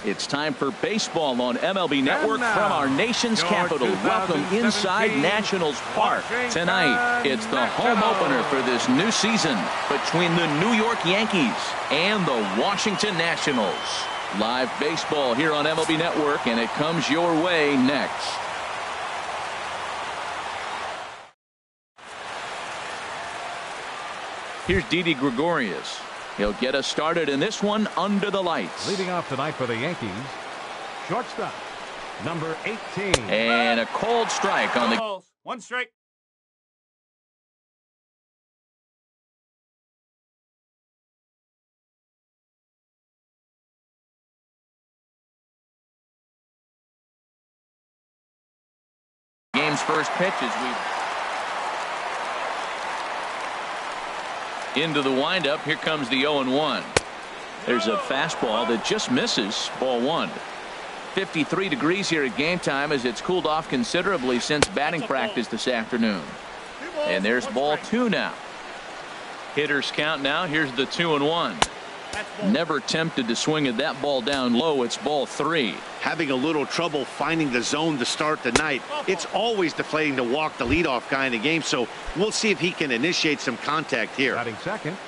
It's time for baseball on MLB Network from our nation's capital. Welcome inside Nationals Park. Tonight, it's the home opener for this new season between the New York Yankees and the Washington Nationals. Live baseball here on MLB Network, and it comes your way next. Here's Didi Gregorius. He'll get us started in this one under the lights. Leading off tonight for the Yankees, shortstop, number 18. And a cold strike on the... One strike. Game's first pitch as we... Into the windup. Here comes the 0-1. There's a fastball that just misses. Ball one. 53 degrees here at game time as it's cooled off considerably since batting practice this afternoon. And there's ball two now. Hitters count now. Here's the 2-1. Never tempted to swing at that ball down low. It's ball three. Having a little trouble finding the zone to start the night. It's always deflating to walk the leadoff guy in the game, so we'll see if he can initiate some contact here. Batting second.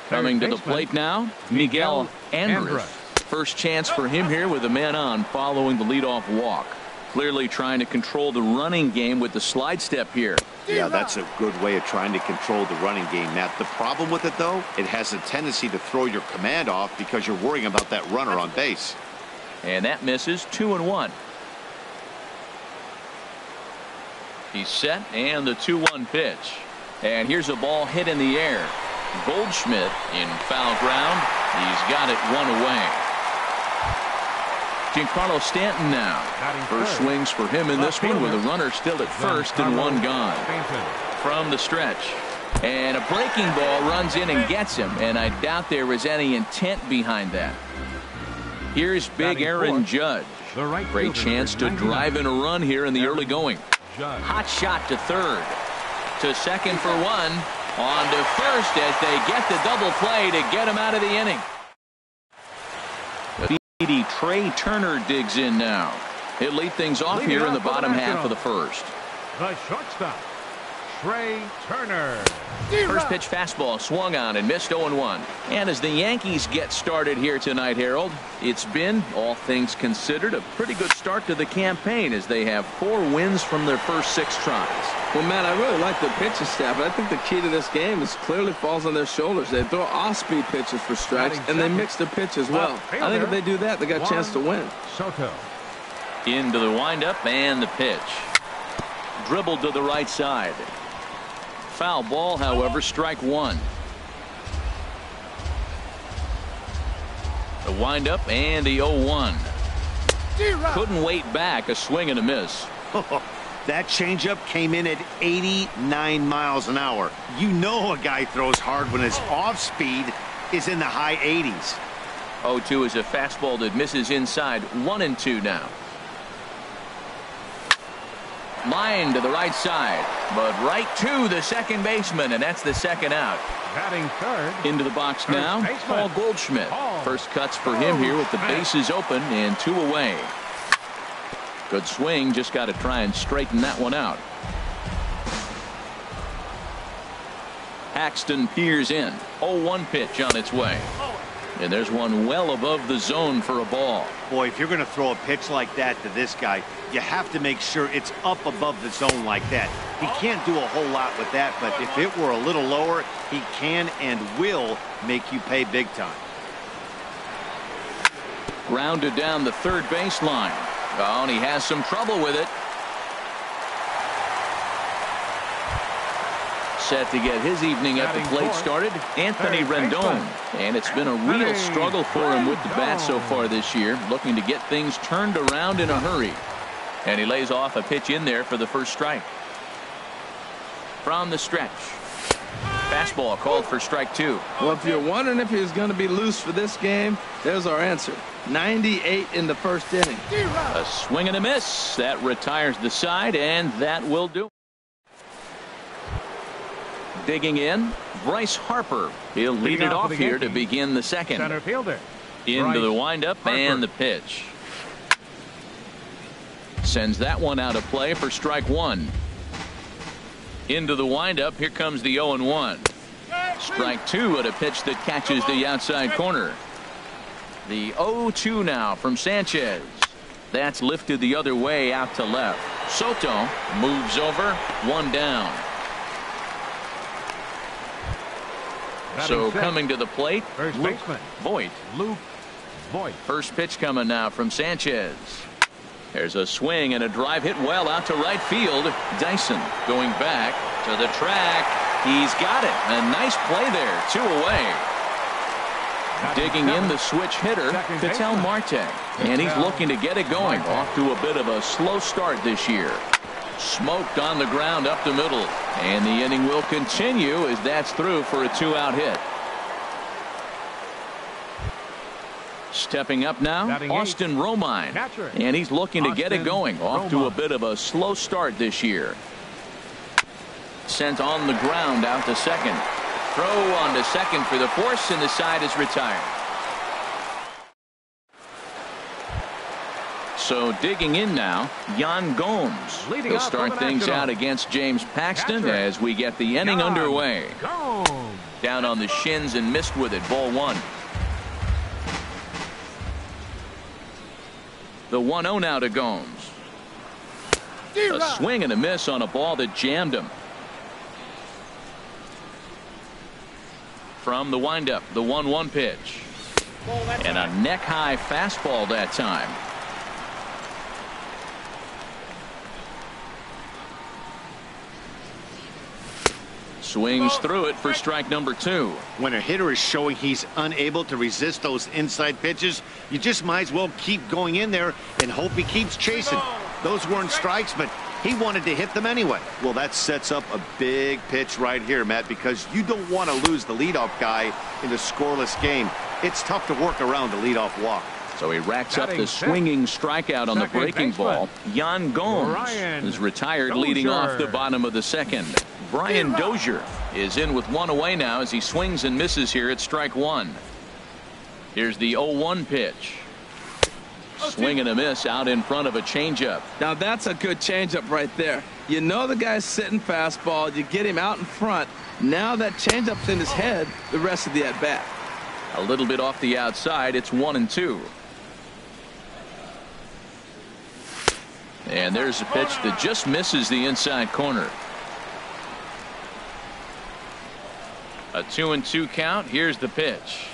Coming to the plate now, Miguel Andres. First chance for him here with a man on following the leadoff walk. Clearly trying to control the running game with the slide step here. Yeah, that's a good way of trying to control the running game, Matt. The problem with it, though, it has a tendency to throw your command off because you're worrying about that runner on base. And that misses. 2-1. He's set, and the 2-1 pitch. And here's a ball hit in the air. Goldschmidt in foul ground. He's got it one away. Giancarlo Stanton now. First swings for him in this one with a runner still at first and one gone. From the stretch. And a breaking ball runs in and gets him. And I doubt there was any intent behind that. Here's big Aaron Judge. Great chance to drive in a run here in the early going. Hot shot to third. To second for one. On to first as they get the double play to get him out of the inning. Trey Turner digs in now. He'll lead things off here in the bottom half of the first. The shortstop, Trey Turner. First pitch fastball swung on and missed 0-1. And as the Yankees get started here tonight, Harold, it's been, all things considered, a pretty good start to the campaign as they have 4 wins from their first 6 tries. Well, Matt, I really like the pitching staff. I think the key to this game is clearly falls on their shoulders. They throw off-speed pitches for strikes, and they mix the pitch as well. I think if they do that, they got a chance to win. Soto. Into the windup and the pitch. Dribbled to the right side. Foul ball, however, strike one. The windup and the 0-1. Couldn't wait back. A swing and a miss. That changeup came in at 89 miles an hour. You know a guy throws hard when his off speed is in the high 80s. 0-2 is a fastball that misses inside. 1-2 now. Line to the right side, but right to the second baseman, and that's the second out. Batting third. Into the box now, Paul Goldschmidt. First cuts for him here with the bases open and 2 away. Good swing, just got to try and straighten that one out. Paxton peers in. 0-1 pitch on its way. And there's one well above the zone for a ball. Boy, if you're going to throw a pitch like that to this guy, you have to make sure it's up above the zone like that. He can't do a whole lot with that, but if it were a little lower, he can and will make you pay big time. Grounded down the third baseline. Oh, and he has some trouble with it. Set to get his evening at the plate started, Anthony Rendon. And it's been a real struggle for him with the bat so far this year, looking to get things turned around in a hurry. And he lays off a pitch in there for the first strike. From the stretch. Fastball called for strike 2. Well, if you're wondering if he's going to be loose for this game, there's our answer. 98 in the first inning. A swing and a miss. That retires the side, and that will do. Digging in, Bryce Harper. He'll lead it off here to begin the second. Center fielder, Into the windup and the pitch. Sends that one out of play for strike one. Into the windup. Here comes the 0-1. Strike two at a pitch that catches the outside corner. The 0-2 now from Sanchez. That's lifted the other way out to left. Soto moves over. One down. So coming to the plate, First baseman Voit. Luke Voit. First pitch coming now from Sanchez. There's a swing and a drive hit well out to right field. Dyson going back to the track. He's got it. A nice play there. 2 away. Digging in the switch hitter, Ketel Marte. And he's looking to get it going. Off to a bit of a slow start this year. Smoked on the ground up the middle. And the inning will continue as that's through for a 2-out hit. Stepping up now, Austin Romine. And he's looking to get it going. Off to a bit of a slow start this year. Sent on the ground out to second. Throw on to second for the force, and the side is retired. So digging in now, Yan Gomes. He'll start things out against James Paxton as we get the inning underway. Down on the shins and missed with it. Ball one. The 1-0 now to Gomes. A swing and a miss on a ball that jammed him. From the windup, the 1-1 pitch. And a neck-high fastball that time. Swings through it for strike number 2. When a hitter is showing he's unable to resist those inside pitches, you just might as well keep going in there and hope he keeps chasing. Those weren't strikes, but he wanted to hit them anyway. Well, that sets up a big pitch right here, Matt, because you don't want to lose the leadoff guy in a scoreless game. It's tough to work around the leadoff walk. So he racks up the swinging strikeout on the breaking ball. Yan Gomes is retired, leading off the bottom of the second. Brian Dozier is in with one away now as he swings and misses here at strike one. Here's the 0-1 pitch. Swing and a miss out in front of a changeup. Now that's a good changeup right there. You know the guy's sitting fastball. You get him out in front. Now that changeup's in his head the rest of the at-bat. A little bit off the outside. It's 1-2. And there's a pitch that just misses the inside corner. A 2-2 count. Here's the pitch.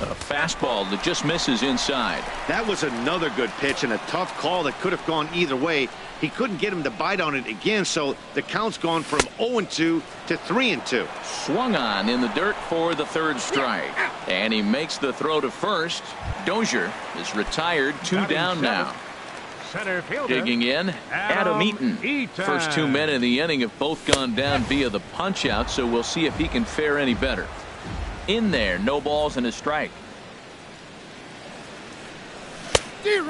A fastball that just misses inside. That was another good pitch and a tough call that could have gone either way. He couldn't get him to bite on it again, so the count's gone from 0-2 to 3-2. Swung on in the dirt for the third strike. And he makes the throw to first. Dozier is retired. 2 down now. Center fielder. Digging in, Adam Eaton. First 2 men in the inning have both gone down via the punch out, so we'll see if he can fare any better. In there, no balls and a strike.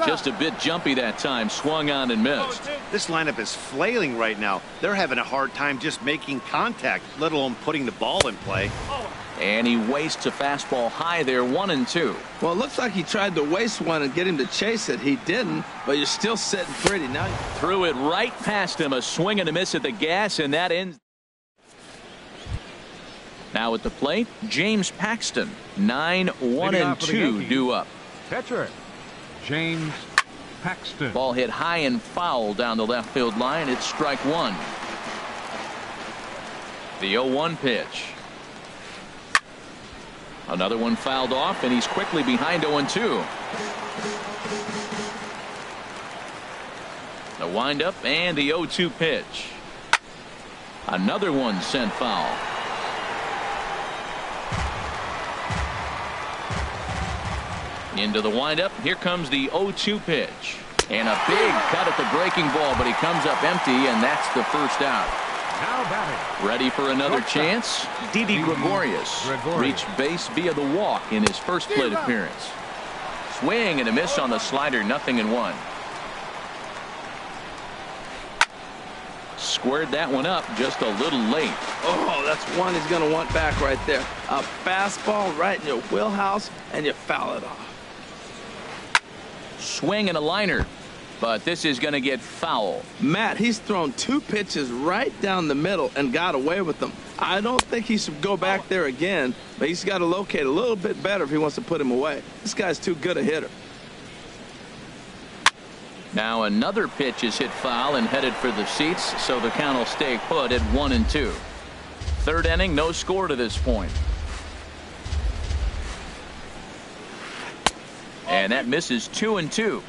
Just a bit jumpy that time, swung on and missed. This lineup is flailing right now. They're having a hard time just making contact, let alone putting the ball in play. And he wastes a fastball high there, 1-2. Well, it looks like he tried to waste one and get him to chase it. He didn't, but you're still sitting pretty. Now threw it right past him, a swing and a miss at the gas, and that ends. Now at the plate, James Paxton. 9-1-2 due up. Catcher James Paxton. Ball hit high and foul down the left field line. It's strike one. The 0-1 pitch. Another one fouled off, and he's quickly behind 0-2. The windup and the 0-2 pitch. Another one sent foul. Into the windup. Here comes the 0-2 pitch. And a big cut at the breaking ball, but he comes up empty, and that's the first out. Now batting. Ready for another chance? Didi Gregorius reached base via the walk in his first plate appearance. Swing and a miss on the slider, 0-1. Squared that one up just a little late. Oh, that's one he's going to want back right there. A fastball right in your wheelhouse, and you foul it off. Swing and a liner. But this is going to get foul. Matt, he's thrown 2 pitches right down the middle and got away with them. I don't think he should go back there again, but he's got to locate a little bit better if he wants to put him away. This guy's too good a hitter. Now another pitch is hit foul and headed for the seats, so the count will stay put at 1-2. Third inning, no score to this point. And that misses 2-2.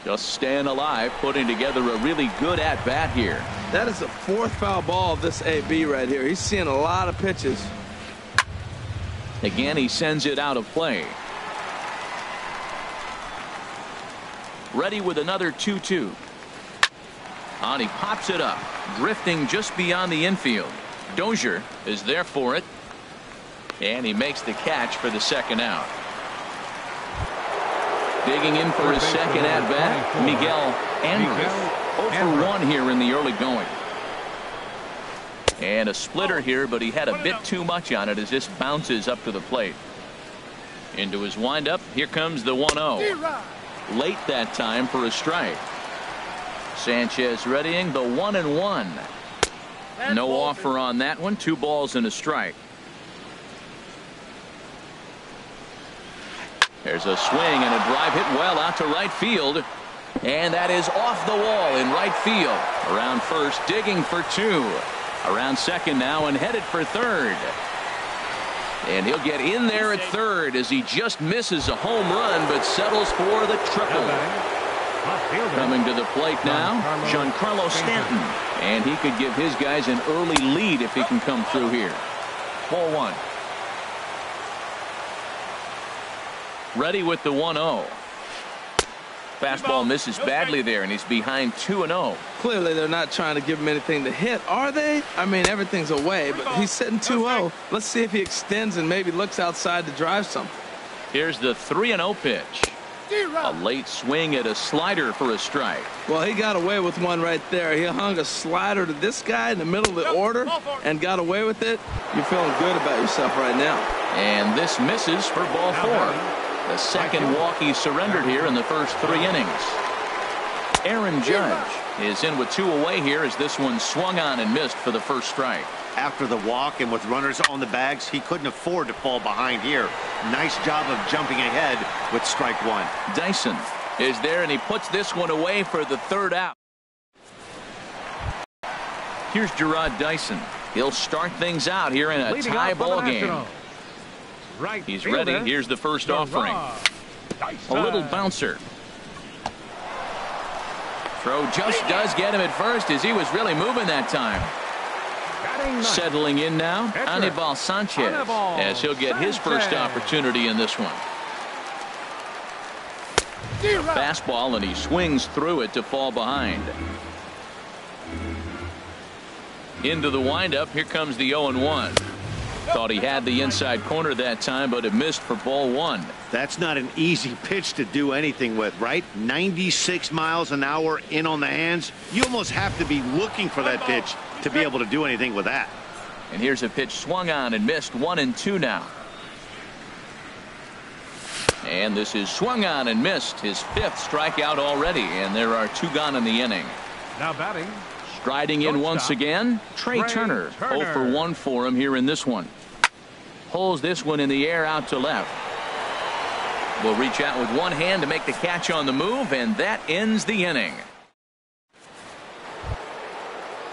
Just staying alive, putting together a really good at-bat here. That is the 4th foul ball of this AB right here. He's seeing a lot of pitches. Again, he sends it out of play. Ready with another 2-2. And he pops it up, drifting just beyond the infield. Dozier is there for it. And he makes the catch for the second out. Digging in for his second at-bat, Miguel Andrews. 0 for 1 here in the early going. And a splitter here, but he had a bit too much on it as this bounces up to the plate. Into his windup, here comes the 1-0. Late that time for a strike. Sanchez readying the 1-1. No offer on that one. 2 balls and a strike. There's a swing and a drive hit well out to right field. And that is off the wall in right field. Around first, digging for 2. Around second now and headed for third. And he'll get in there at third as he just misses a home run but settles for the triple. Coming to the plate now, Giancarlo Stanton. And he could give his guys an early lead if he can come through here. Ball 1. Ready with the 1-0. Fastball misses badly there, and he's behind 2-0. Clearly, they're not trying to give him anything to hit, are they? I mean, everything's away, but he's sitting 2-0. Let's see if he extends and maybe looks outside to drive something. Here's the 3-0 pitch. A late swing at a slider for a strike. Well, he got away with one right there. He hung a slider to this guy in the middle of the order and got away with it. You're feeling good about yourself right now. And this misses for ball 4. The second walk he surrendered here in the first 3 innings. Aaron Judge is in with 2 away here as this one swung on and missed for the first strike. After the walk and with runners on the bags, he couldn't afford to fall behind here. Nice job of jumping ahead with strike 1. Dyson is there, and he puts this one away for the 3rd out. Here's Gerard Dyson. He'll start things out here in a tie ball game. He's ready. Here's the first offering. A little bouncer. Throw just does get him at first as he was really moving that time. Settling in now, Anibal Sanchez, as he'll get his first opportunity in this one. Fastball, and he swings through it to fall behind. Into the windup. Here comes the 0-1. Thought he had the inside corner that time, but it missed for ball 1. That's not an easy pitch to do anything with, right? 96 miles an hour in on the hands. You almost have to be looking for that pitch to be able to do anything with that. And here's a pitch swung on and missed. 1-2 now. And this is swung on and missed. His 5th strikeout already, and there are 2 gone in the inning. Now batting. Striding in once again, Trey Turner. 0 for 1 for him here in this one. Pulls this one in the air out to left. Will reach out with one hand to make the catch on the move, and that ends the inning.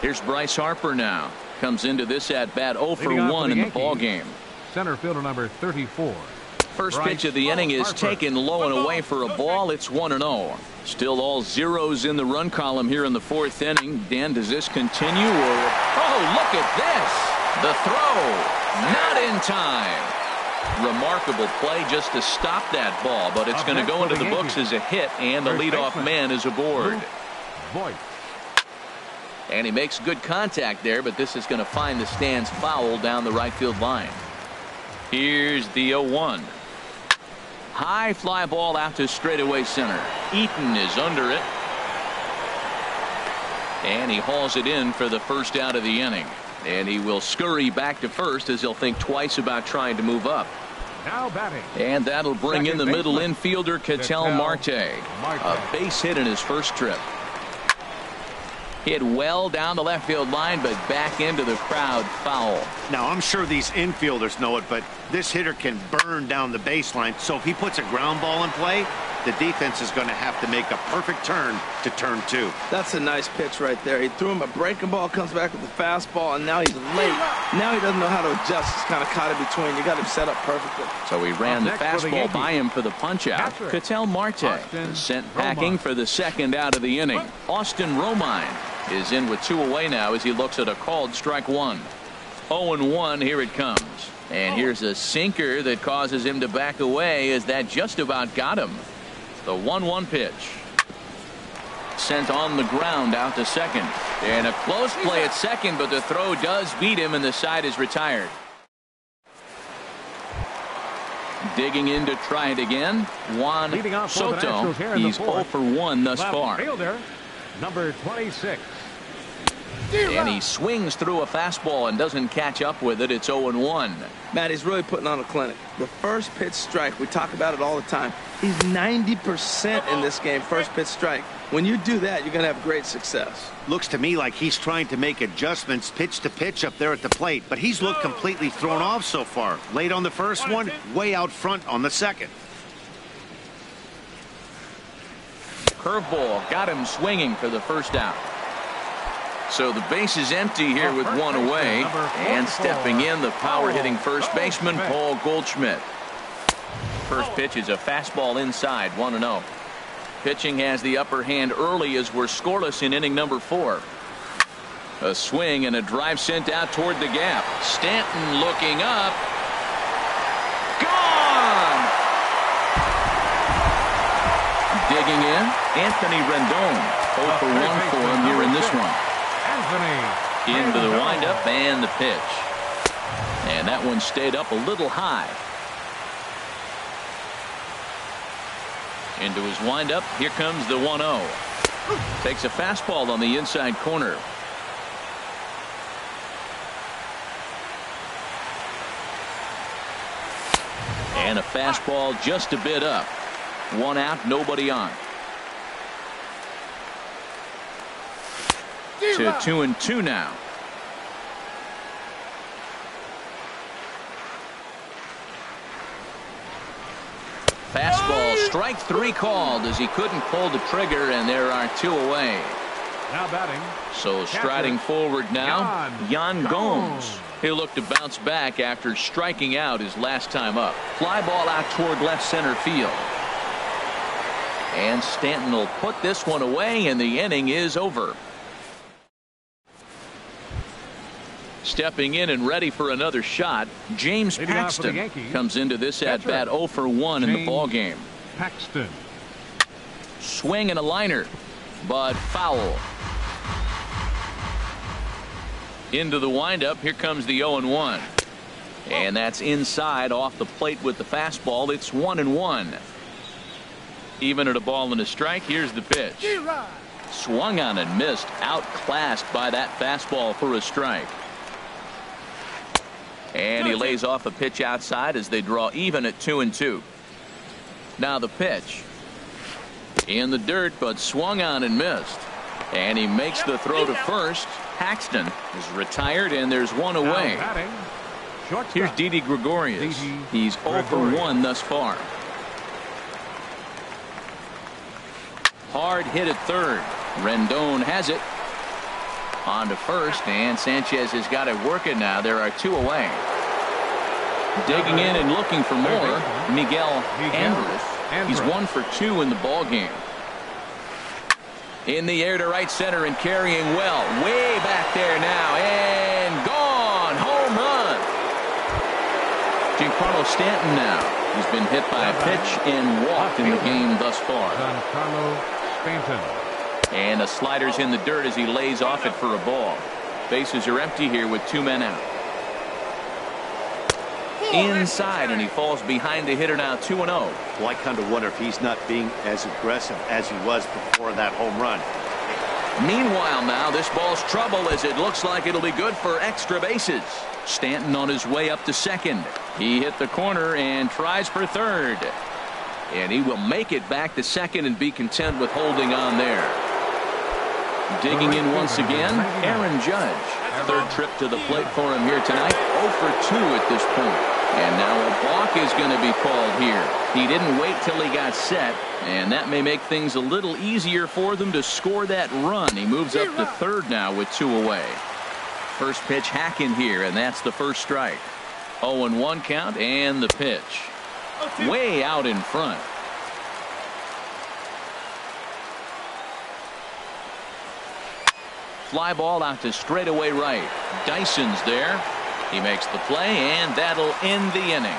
Here's Bryce Harper now. Comes into this at bat 0 for 1 in the ball game. Center fielder number 34. First pitch of the inning is taken low and away for a ball. It's 1-0. Still all zeros in the run column here in the 4th inning. Dan, does this continue? Or oh, look at this. The throw. Not in time. Remarkable play just to stop that ball, but it's going to go into the books as a hit, and the leadoff man is aboard. And he makes good contact there, but this is going to find the stands foul down the right field line. Here's the 0-1. High fly ball out to straightaway center. Eaton is under it. And he hauls it in for the first out of the inning. And he will scurry back to first as he'll think twice about trying to move up. Now batting. And that'll bring in the middle infielder, Ketel Marte. A base hit in his first trip. Hit well down the left field line, but back into the crowd, foul. Now, I'm sure these infielders know it, but this hitter can burn down the baseline. So if he puts a ground ball in play, the defense is going to have to make a perfect turn to turn 2. That's a nice pitch right there. He threw him a breaking ball, comes back with the fastball, and now he's late. Now he doesn't know how to adjust. He's kind of caught in between. You got him set up perfectly. So he ran the fastball by him for the punch out. Ketel Marte sent packing for the second out of the inning. Austin Romine is in with 2 away now as he looks at a called strike 1. 0-1, here it comes. And here's a sinker that causes him to back away as that just about got him. The 1-1 pitch. Sent on the ground out to second. And a close play at second, but the throw does beat him and the side is retired. Digging in to try it again, Juan Soto. He's 0 for 1 thus far. Fielder, number 26. And he swings through a fastball and doesn't catch up with it. It's 0-1. Matt, he's really putting on a clinic. The first pitch strike, we talk about it all the time. He's 90% in this game, first pitch strike. When you do that, you're going to have great success. Looks to me like he's trying to make adjustments pitch to pitch up there at the plate, but he's looked completely thrown off so far. Late on the first one, way out front on the second. Curveball got him swinging for the first out. So the base is empty here with 1 away. And stepping in, the power-hitting first baseman, Paul Goldschmidt. First pitch is a fastball inside, 1-0. Pitching has the upper hand early as we're scoreless in inning number 4. A swing and a drive sent out toward the gap. Stanton looking up. Gone! Digging in, Anthony Rendon. 0 for 1 for him here in this one. Into the windup and the pitch. And that one stayed up a little high. Into his windup. Here comes the 1-0. Takes a fastball on the inside corner. And a fastball just a bit up. 1 out, nobody on. To 2-2 now. Fastball, strike 3 called as he couldn't pull the trigger, and there are 2 away. Now batting. So striding forward now, Yan Gomes. He'll look to bounce back after striking out his last time up. Fly ball out toward left center field. And Stanton will put this one away, and the inning is over. Stepping in and ready for another shot, James Paxton comes into this at-bat 0 for 1 in the ballgame. Paxton. Swing and a liner, but foul. Into the windup, here comes the 0-1. And that's inside off the plate with the fastball. It's 1-1. Even at a ball and a strike, here's the pitch. Swung on and missed, outclassed by that fastball for a strike. And he lays off a pitch outside as they draw even at 2-2. Now the pitch. In the dirt, but swung on and missed. And he makes the throw to first. Paxton is retired, and there's 1 away. Here's Didi Gregorius. He's 0 for 1 thus far. Hard hit at third. Rendon has it. On to first, and Sanchez has got it working now. There are 2 away. Digging in and looking for more, Miguel Andrus. He's 1 for 2 in the ball game. In the air to right center and carrying well. Way back there now, and gone. Home run. Giancarlo Stanton now. He's been hit by a pitch and walked in the game thus far. Giancarlo Stanton. And the slider's in the dirt as he lays off it for a ball. Bases are empty here with 2 men out. Inside, and he falls behind the hitter now, 2-0. Well, I kind of wonder if he's not being as aggressive as he was before that home run. Meanwhile, now this ball's trouble as it looks like it'll be good for extra bases. Stanton on his way up to second. He hit the corner and tries for third. And he will make it back to second and be content with holding on there. Digging in once again, Aaron Judge. Third trip to the plate for him here tonight. 0 for 2 at this point. And now a balk is going to be called here. He didn't wait till he got set, and that may make things a little easier for them to score that run. He moves up to third now with 2 away. First pitch hacking here, and that's the first strike. 0-1 count, and the pitch. Way out in front. Fly ball out to straightaway right. Dyson's there. He makes the play, and that'll end the inning.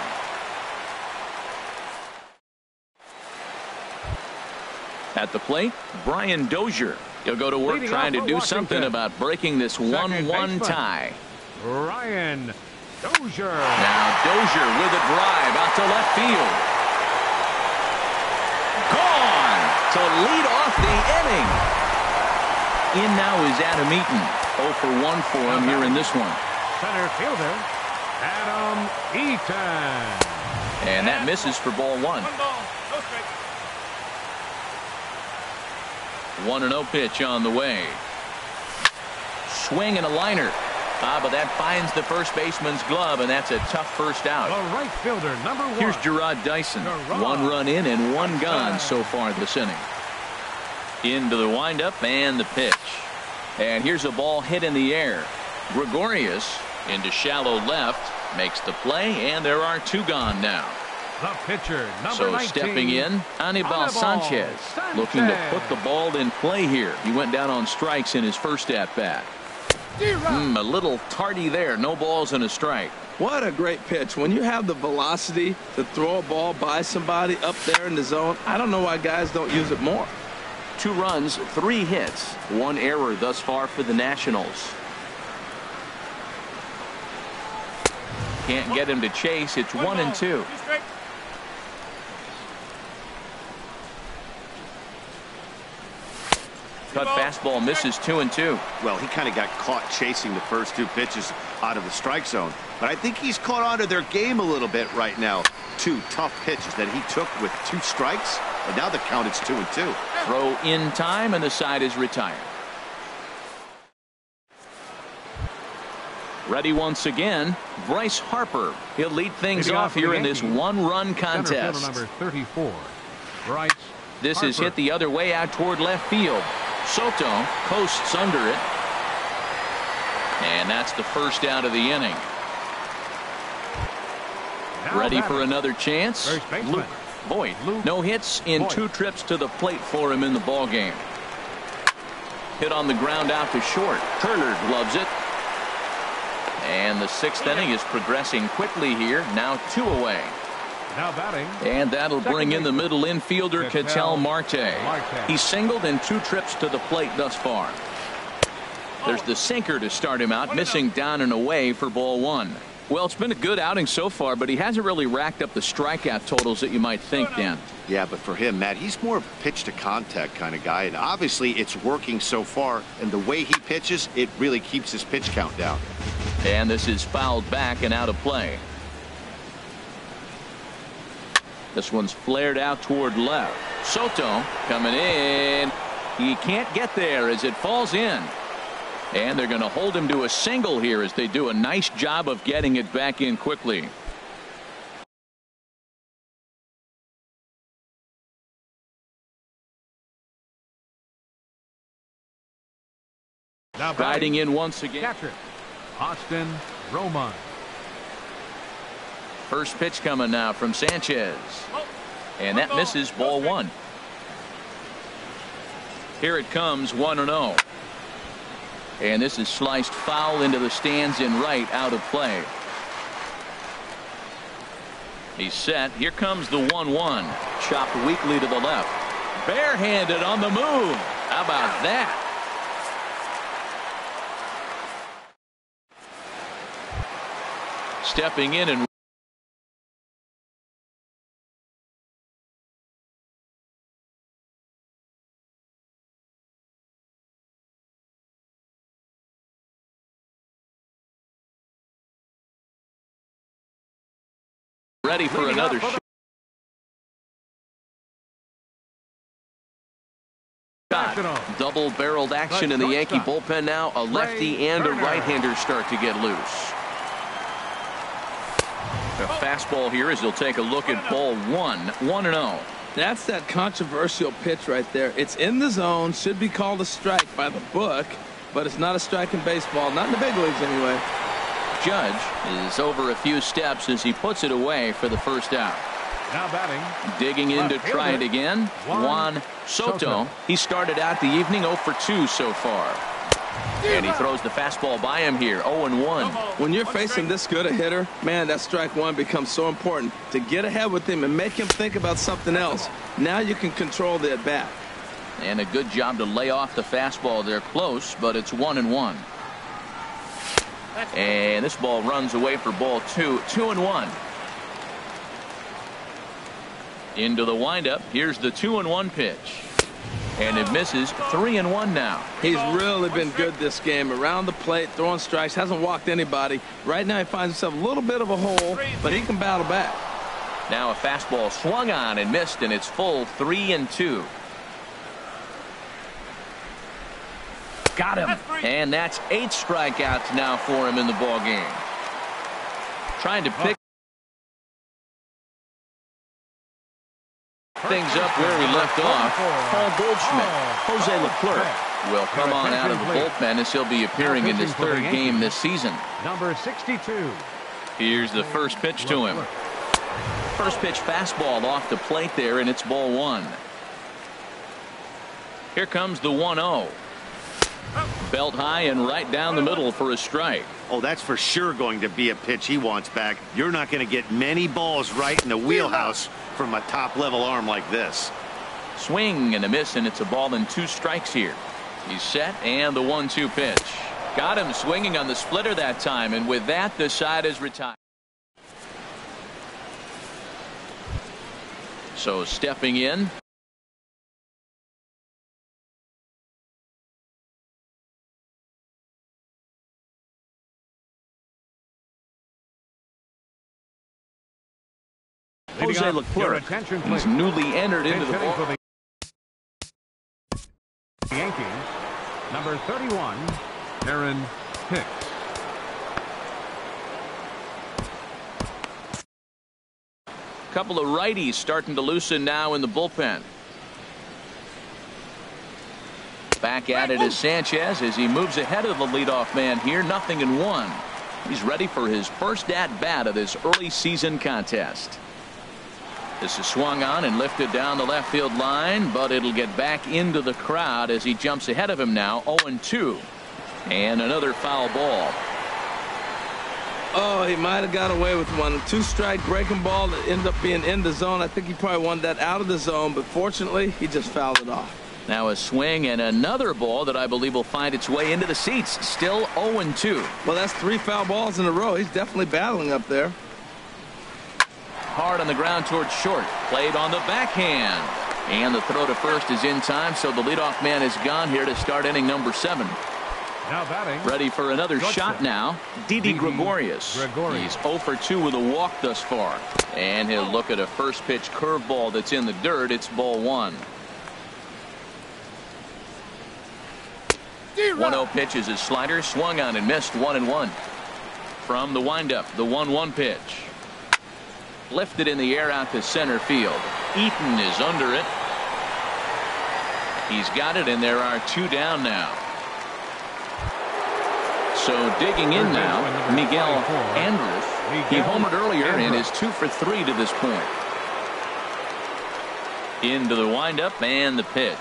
At the plate, Brian Dozier. He'll go to work trying to do something about breaking this 1-1 tie. Brian Dozier. Now Dozier with a drive out to left field. Gone to lead off the inning. In now is Adam Eaton. 0 for 1 for him here in this one. Center fielder, Adam Eaton. And that misses for ball 1. 1-0 pitch on the way. Swing and a liner. But that finds the first baseman's glove, and that's a tough first out. The right fielder, number 1. Here's Gerard Dyson. 1 run in and 1 gone so far this inning. Into the windup and the pitch. And here's a ball hit in the air. Gregorius into shallow left, makes the play, and there are 2 gone now. The pitcher, number so 19. Stepping in, Anibal Sanchez, looking to put the ball in play here. He went down on strikes in his first at-bat. A little tardy there. No balls and a strike. What a great pitch. When you have the velocity to throw a ball by somebody up there in the zone, I don't know why guys don't use it more. 2 runs, 3 hits, 1 error thus far for the Nationals. Can't get him to chase. It's 1-2. Cut fastball misses 2-2. Well, he kind of got caught chasing the first 2 pitches out of the strike zone. But I think he's caught on to their game a little bit right now. 2 tough pitches that he took with 2 strikes. And now the count is 2-2. Throw in time, and the side is retired. Ready once again, Bryce Harper. He'll lead things off here in this 1-run contest. Number 34, Bryce This Harper. is hit the other way out toward left field. Soto coasts under it. And that's the first out of the inning. Now Ready batting. for another chance. First baseman. Luke Voigt. Luke No hits in Voigt. 2 trips to the plate for him in the ball game. Hit on the ground out to short. Turner gloves it. And the 6th inning is progressing quickly here. Now 2 away. Now batting. And that'll bring in the middle infielder, Ketel Marte. He's singled in 2 trips to the plate thus far. There's the sinker to start him out, missing down and away for ball 1. Well, it's been a good outing so far, but he hasn't really racked up the strikeout totals that you might think, Dan. Yeah, but for him, Matt, he's more of a pitch to contact kind of guy. And obviously it's working so far. And the way he pitches, it really keeps his pitch count down. And this is fouled back and out of play. This one's flared out toward left. Soto coming in. He can't get there as it falls in. And they're going to hold him to a single here as they do a nice job of getting it back in quickly. Now Riding in once again. catcher, Austin Roman. First pitch coming now from Sanchez. And that misses ball 1. Here it comes 1-0. And this is sliced foul into the stands in right, out of play. He's set. Here comes the 1-1. Chopped weakly to the left. Barehanded on the move. How about that? Stepping in and Ready for another shot. Double-barreled action in the Yankee bullpen now. A lefty and a right-hander start to get loose. A fastball here as he'll take a look at ball one. 1-0. That's that controversial pitch right there. It's in the zone, should be called a strike by the book, but it's not a strike in baseball, not in the big leagues anyway. Judge is over a few steps as he puts it away for the first out. Now batting. Digging in to try it again, Juan Soto. He started out the evening 0 for 2 so far. And he throws the fastball by him here, 0-1. When you're facing this good a hitter, man, that strike one becomes so important to get ahead with him and make him think about something else. Now you can control the at-bat. And a good job to lay off the fastball there close, but it's 1-1. And this ball runs away for ball 2, 2-1. Into the windup. Here's the 2-1 pitch. And it misses. 3-1 now. He's really been good this game. Around the plate, throwing strikes, hasn't walked anybody. Right now he finds himself a little bit of a hole, but he can battle back. Now a fastball swung on and missed, and it's full 3-2. Got him. And that's 8 strikeouts now for him in the ball game. Trying to pick things up where we left off. Paul Goldschmidt. Jose Leclerc will come on out of the bullpen as he'll be appearing in his 3rd game this season. Number 62. Here's the first pitch to him. First pitch fastball off the plate there, and it's ball 1. Here comes the 1-0. Belt high and right down the middle for a strike. Oh, that's for sure going to be a pitch he wants back. You're not going to get many balls right in the wheelhouse from a top-level arm like this. Swing and a miss, and it's a ball and 2 strikes here. He's set, and the 1-2 pitch. Got him swinging on the splitter that time, and with that, the side is retired. So stepping in. Jose Leclerc. He's newly entered into the ball. The Yankees, number 31, Aaron Hicks. Couple of righties starting to loosen now in the bullpen. Back at it is Sanchez as he moves ahead of the leadoff man here. 0-1. He's ready for his first at-bat of this early season contest. This is swung on and lifted down the left field line, but it'll get back into the crowd as he jumps ahead of him now. 0-2. And another foul ball. Oh, he might have got away with one. 2-strike breaking ball that ended up being in the zone. I think he probably wanted that out of the zone, but fortunately, he just fouled it off. Now a swing and another ball that I believe will find its way into the seats. Still 0-2. Well, that's 3 foul balls in a row. He's definitely battling up there. Hard on the ground towards short. Played on the backhand. And the throw to first is in time, so the leadoff man is gone here to start inning number 7. Now batting. Ready for another shot now. Didi Gregorius. He's 0 for 2 with a walk thus far. And he'll look at a first pitch curveball that's in the dirt. It's ball 1. 1-0 pitch is his slider. Swung on and missed. 1-1. From the windup, the 1-1 pitch. Lifted in the air out to center field. Eaton is under it. He's got it, and there are 2 down now. So digging in now, Miguel Andrus. He homered earlier and is 2 for 3 to this point. Into the windup and the pitch.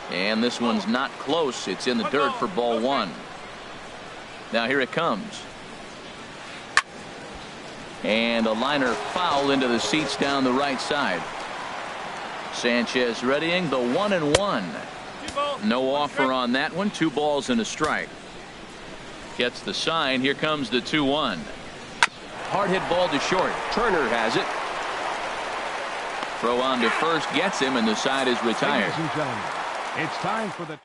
And this one's not close. It's in the dirt for ball 1. Now here it comes. And a liner foul into the seats down the right side. Sanchez readying the 1-1. No offer on that one. 2 balls and a strike. Gets the sign. Here comes the 2-1. Hard hit ball to short. Turner has it. Throw on to first gets him, and the side is retired. Ladies and gentlemen, it's time for the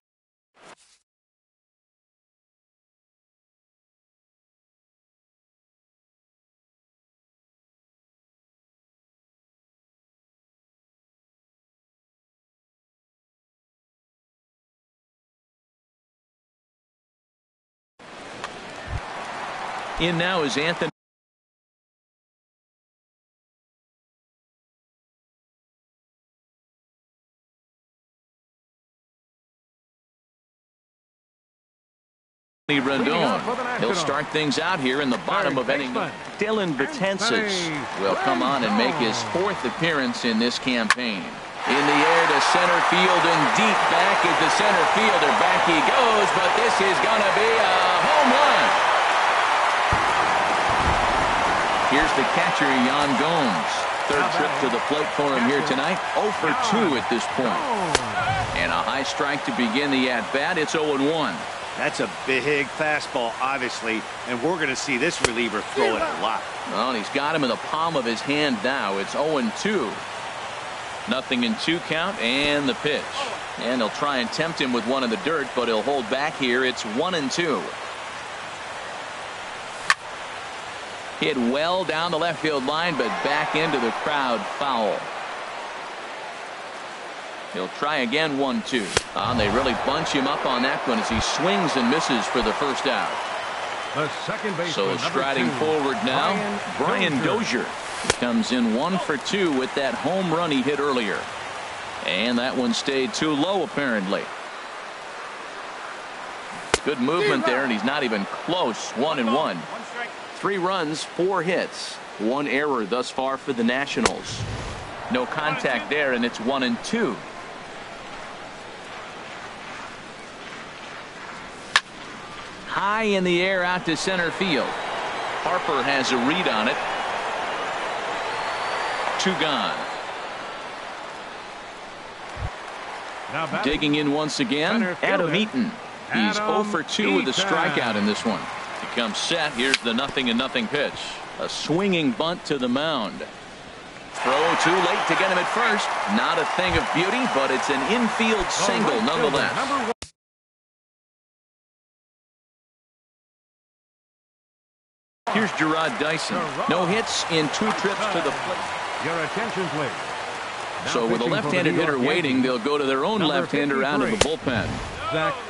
In now is Anthony Rendon. He'll start things out here in the bottom of inning. Dylan Betances will come on and make his 4th appearance in this campaign. In the air to center field and deep back is the center fielder. Back he goes, but this is going to be a home run. Here's the catcher, Yan Gomes. 3rd trip to the plate for him here tonight. 0 for 2 at this point. And a high strike to begin the at-bat. It's 0-1. That's a big fastball, obviously, and we're going to see this reliever throw it a lot. Well, he's got him in the palm of his hand now. It's 0-2. 0-2 count, and the pitch. And they'll try and tempt him with one in the dirt, but he'll hold back here. It's 1-2. Hit well down the left field line, but back into the crowd foul. He'll try again, 1-2. They really bunch him up on that one as he swings and misses for the first out. The second baseman, so striding forward now, Brian Dozier. He comes in 1 for 2 with that home run he hit earlier. And that one stayed too low, apparently. Good movement there, and he's not even close. 1-1. 3 runs, 4 hits. 1 error thus far for the Nationals. No contact there, and it's 1-2. High in the air out to center field. Harper has a read on it. 2 gone. Digging in once again, Adam Eaton. He's 0 for 2 with a strikeout in this one. He comes set. Here's the 0-0 pitch. A swinging bunt to the mound. Throw too late to get him at first. Not a thing of beauty, but it's an infield single nonetheless. Here's Gerard Dyson. No hits in 2 trips to the plate. Your attention, please. So with a left-handed hitter waiting, they'll go to their own left-hander out of the bullpen.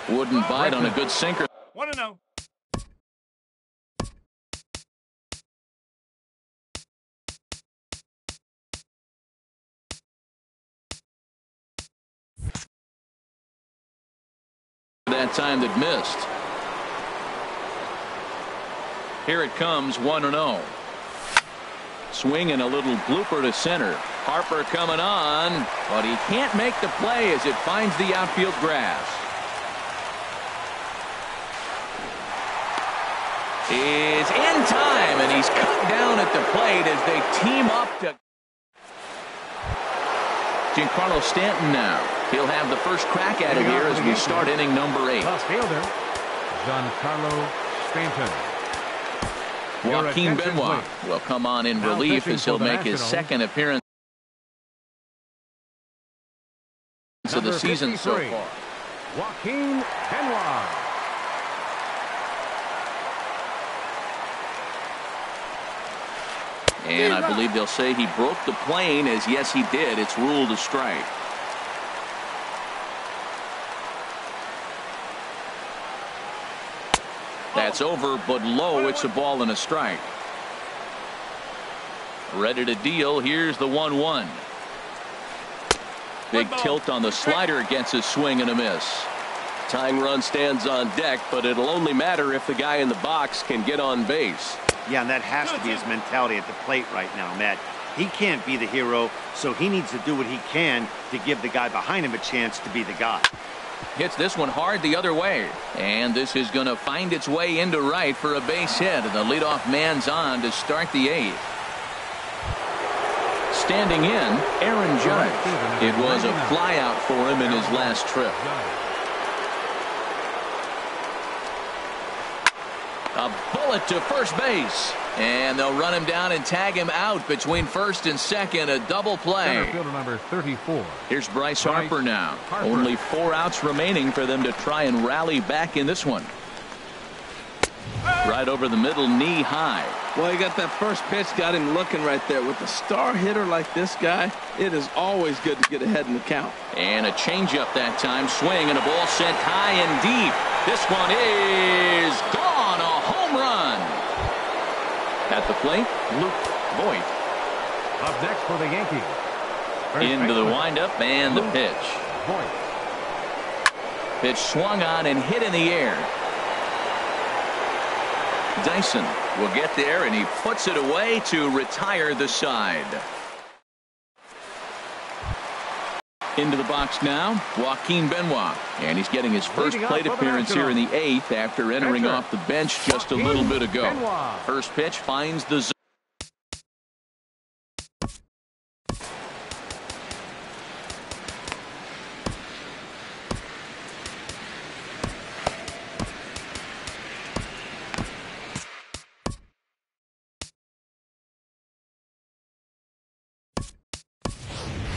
Wouldn't bite on a good sinker. 1-0. That time that missed. Here it comes, 1-0. Swing and a little blooper to center. Harper coming on, but he can't make the play as it finds the outfield grass. Is in time, and he's cut down at the plate as they team up to Giancarlo Stanton now. He'll have the first crack at it here as we start inning number 8. Plus fielder, Giancarlo Stanton. Joaquin Benoit will come on in relief as he'll make his 2nd appearance of the season so far. Joaquin Benoit. And I believe they'll say he broke the plane, as yes he did. It's ruled a strike. That's over, but low. It's a ball and a strike. Ready to deal. Here's the 1-1. Big tilt on the slider, gets a swing and a miss. Tying run stands on deck, but it'll only matter if the guy in the box can get on base. Yeah, and that has to be his mentality at the plate right now, Matt. He can't be the hero, so he needs to do what he can to give the guy behind him a chance to be the guy. Hits this one hard the other way, and this is going to find its way into right for a base hit, and the leadoff man's on to start the 8th. Standing in, Aaron Judge. It was a flyout for him in his last trip. A bullet to first base, and they'll run him down and tag him out between first and second. A double play. Fielder number 34. Here's Bryce Harper now. Only 4 outs remaining for them to try and rally back in this one. Right over the middle, knee high. Well, he got that first pitch, got him looking right there. With a star hitter like this guy, it is always good to get ahead in the count. And a changeup that time. Swing and a ball sent high and deep. This one is gone. A home run. At the plate, Luke Voigt. Up next for the Yankees. Into the windup and the pitch. Voigt. Pitch swung on and hit in the air. Dyson will get there, and he puts it away to retire the side. Into the box now, Joaquin Benoit. And he's getting his first plate appearance here in the 8th after entering off the bench just a little bit ago. First pitch finds the zone.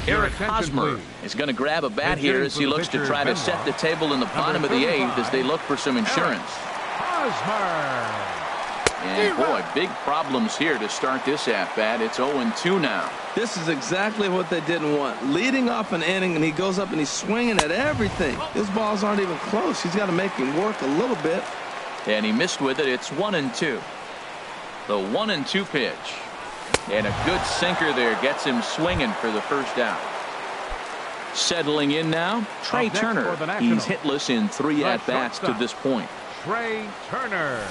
Eric Hosmer is going to grab a bat here as he looks to try to set the table in the bottom of the 8th as they look for some insurance. And boy, big problems here to start this at-bat. It's 0-2 now. This is exactly what they didn't want. Leading off an inning, and he goes up and he's swinging at everything. His balls aren't even close. He's got to make him work a little bit. And he missed with it. It's 1-2. The 1-2 pitch. And a good sinker there gets him swinging for the first out. Settling in now, Trey Turner. He's hitless in 3 at-bats to this point. Trey Turner.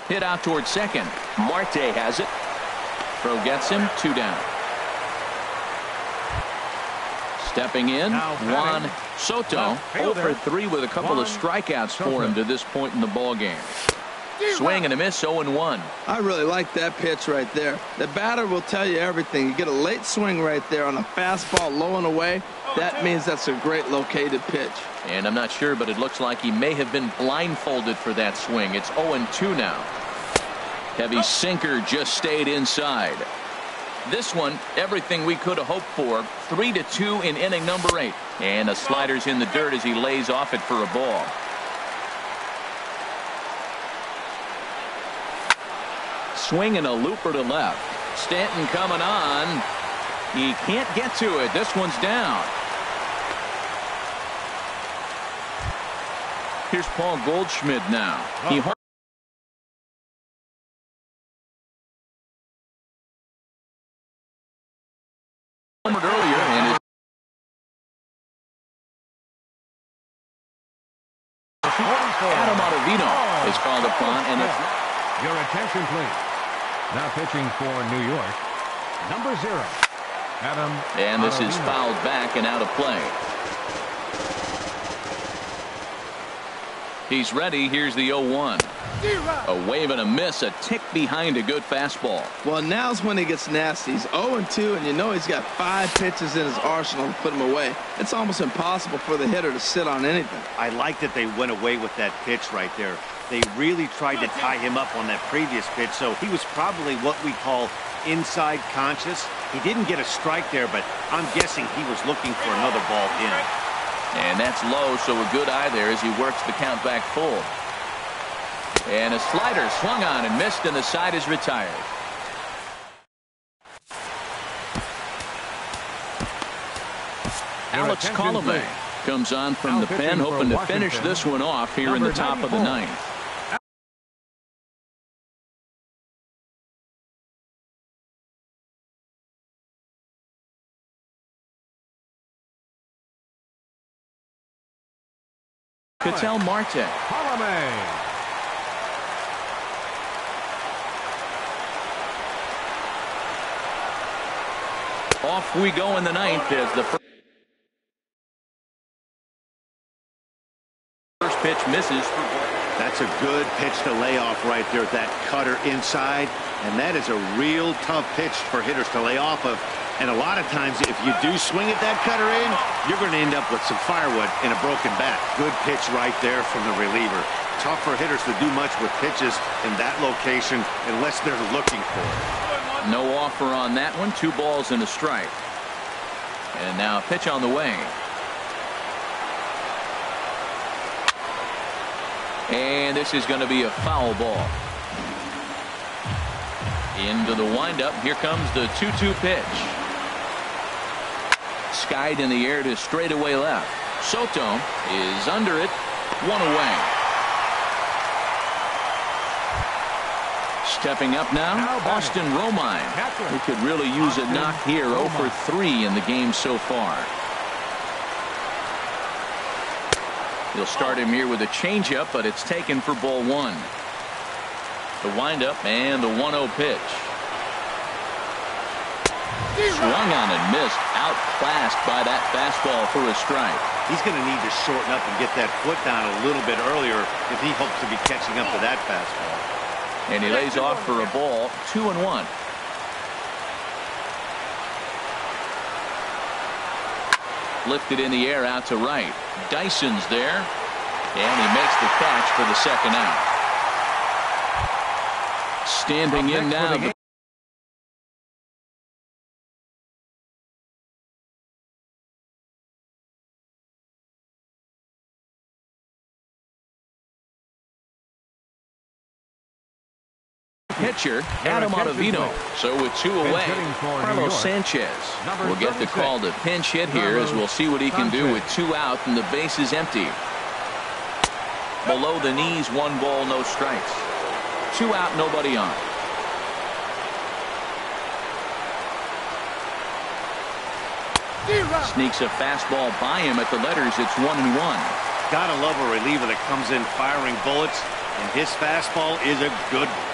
Hit out towards second. Marte has it. Throw gets him, 2 down. Stepping in, Juan Soto. 0 for 3 with a couple of strikeouts for him to this point in the ballgame. Swing and a miss, 0-1. I really like that pitch right there. The batter will tell you everything. You get a late swing right there on a fastball low and away. That means that's a great located pitch. And I'm not sure, but it looks like he may have been blindfolded for that swing. It's 0-2 now. Heavy sinker just stayed inside. This one, everything we could have hoped for. 3-2 in inning number 8. And the slider's in the dirt as he lays off it for a ball. Swinging a looper to left. Stanton coming on. He can't get to it. This one's down. Here's Paul Goldschmidt now. He homered earlier and Adam Ottavino is called upon, and it's your attention, please. Now pitching for New York, number 0, Adam. And this is fouled back and out of play. He's ready. Here's the 0-1. A wave and a miss, a tick behind a good fastball. Well, now's when he gets nasty. He's 0-2, and you know he's got 5 pitches in his arsenal to put him away. It's almost impossible for the hitter to sit on anything. I like that they went away with that pitch right there. They really tried to tie him up on that previous pitch, so he was probably what we call inside conscious. He didn't get a strike there, but I'm guessing he was looking for another ball in. And that's low, so a good eye there as he works the count back full. And a slider swung on and missed, and the side is retired. Alex Colomé comes on from the pen, hoping to finish this one off here in the top of the 9th. Ketel Marte. Off we go in the 9th as the first pitch misses. That's a good pitch to lay off right there. That cutter inside, and that is a real tough pitch for hitters to lay off of. And a lot of times, if you do swing at that cutter in, you're going to end up with some firewood and a broken bat. Good pitch right there from the reliever. Tough for hitters to do much with pitches in that location unless they're looking for it. No offer on that one. 2 balls and a strike. And now a pitch on the way. And this is going to be a foul ball. Into the windup. Here comes the 2-2 pitch. Skied in the air to straightaway left. Soto is under it. 1 away. Stepping up now, Austin Romine. He could really use a knock here. 0 for 3 in the game so far. He'll start him here with a changeup, but it's taken for ball 1. The windup and the 1-0 pitch. Swung on and missed. Outclassed by that fastball for a strike. He's going to need to shorten up and get that foot down a little bit earlier if he hopes to be catching up to that fastball. And he lays off for a ball, 2-1. Lifted in the air out to right. Dyson's there. And he makes the catch for the second out. Standing in now. Pitcher, Adam Ottavino. So with 2 away, Carlos Sanchez will get the call to pinch hit here as we'll see what he can do with 2 out and the base is empty. Below the knees, 1 ball, no strikes. 2 out, nobody on. Sneaks a fastball by him at the letters. It's 1-1. Gotta love a reliever that comes in firing bullets, and his fastball is a good one.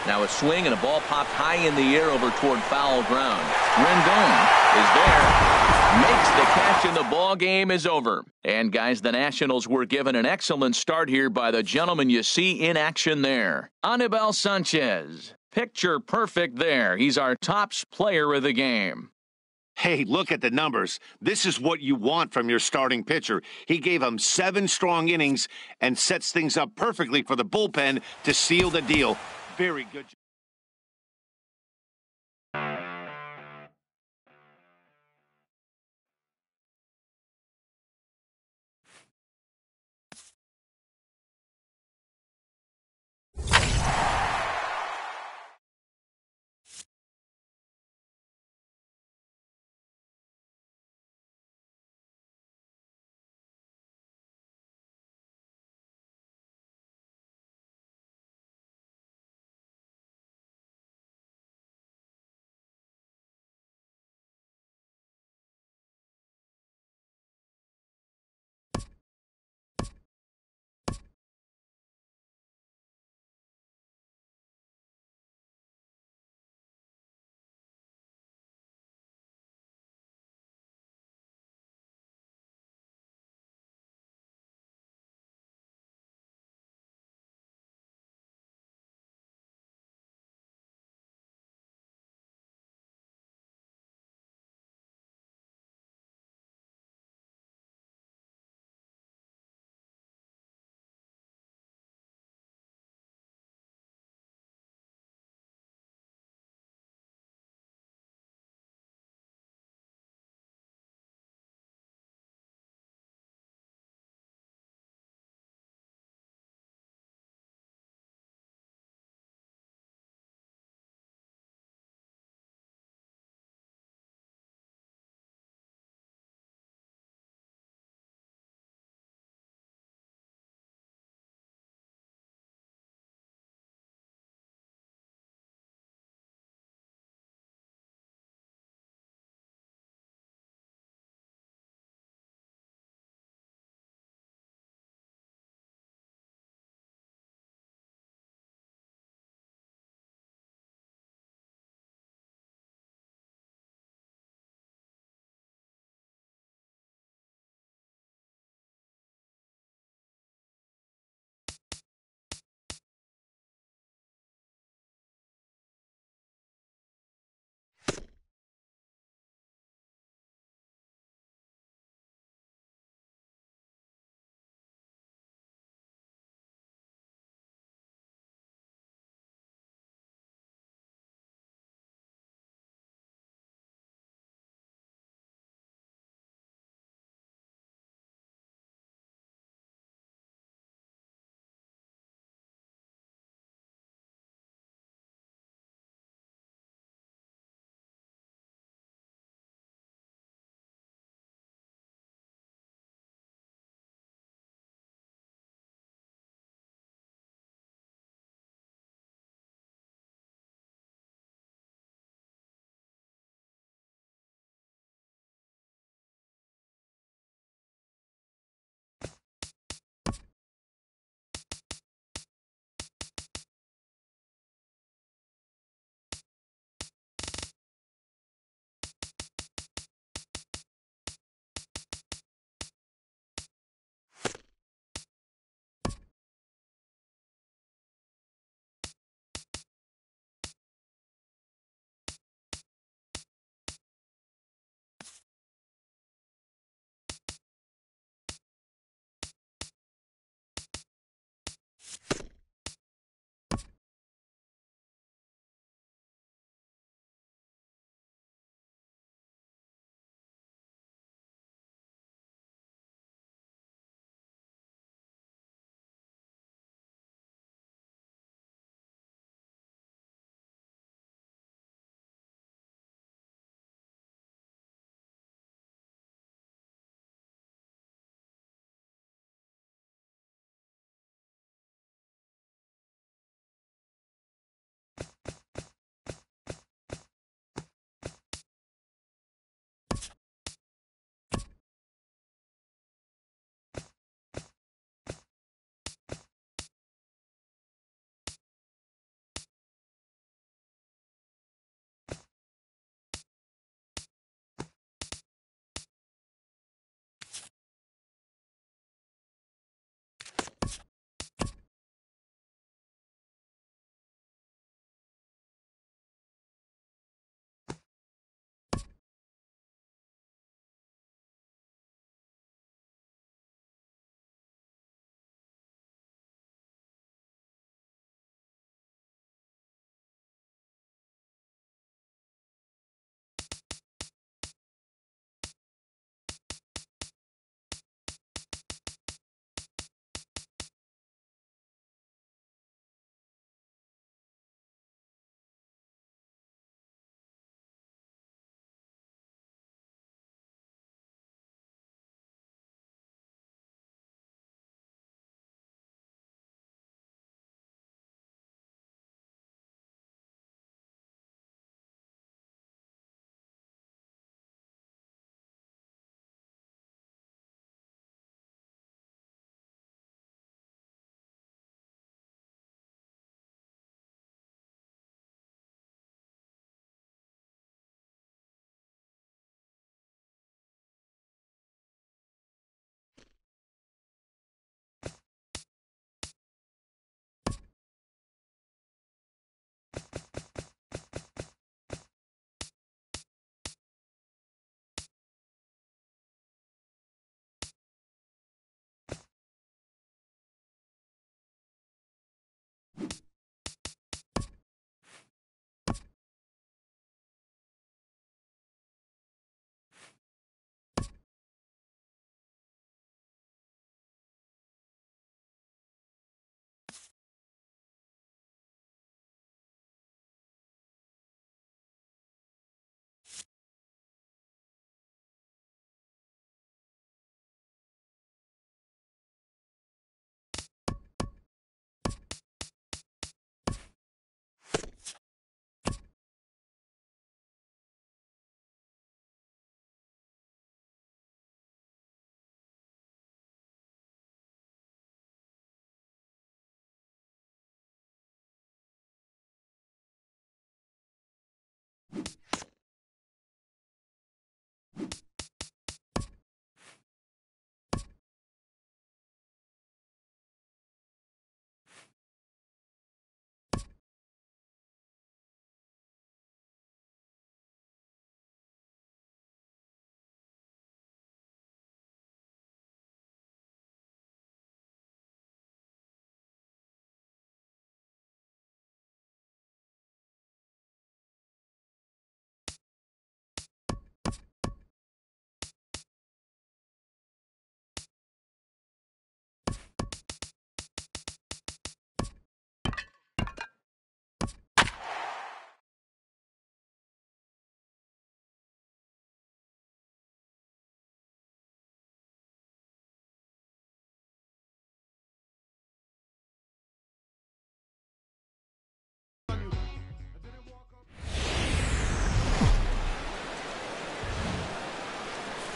Now a swing and a ball popped high in the air over toward foul ground. Rendon is there, makes the catch, and the ball game is over. And guys, the Nationals were given an excellent start here by the gentleman you see in action there, Anibal Sanchez. Picture perfect there. He's our tops player of the game. Hey, look at the numbers. This is what you want from your starting pitcher. He gave him 7 strong innings and sets things up perfectly for the bullpen to seal the deal. Very good.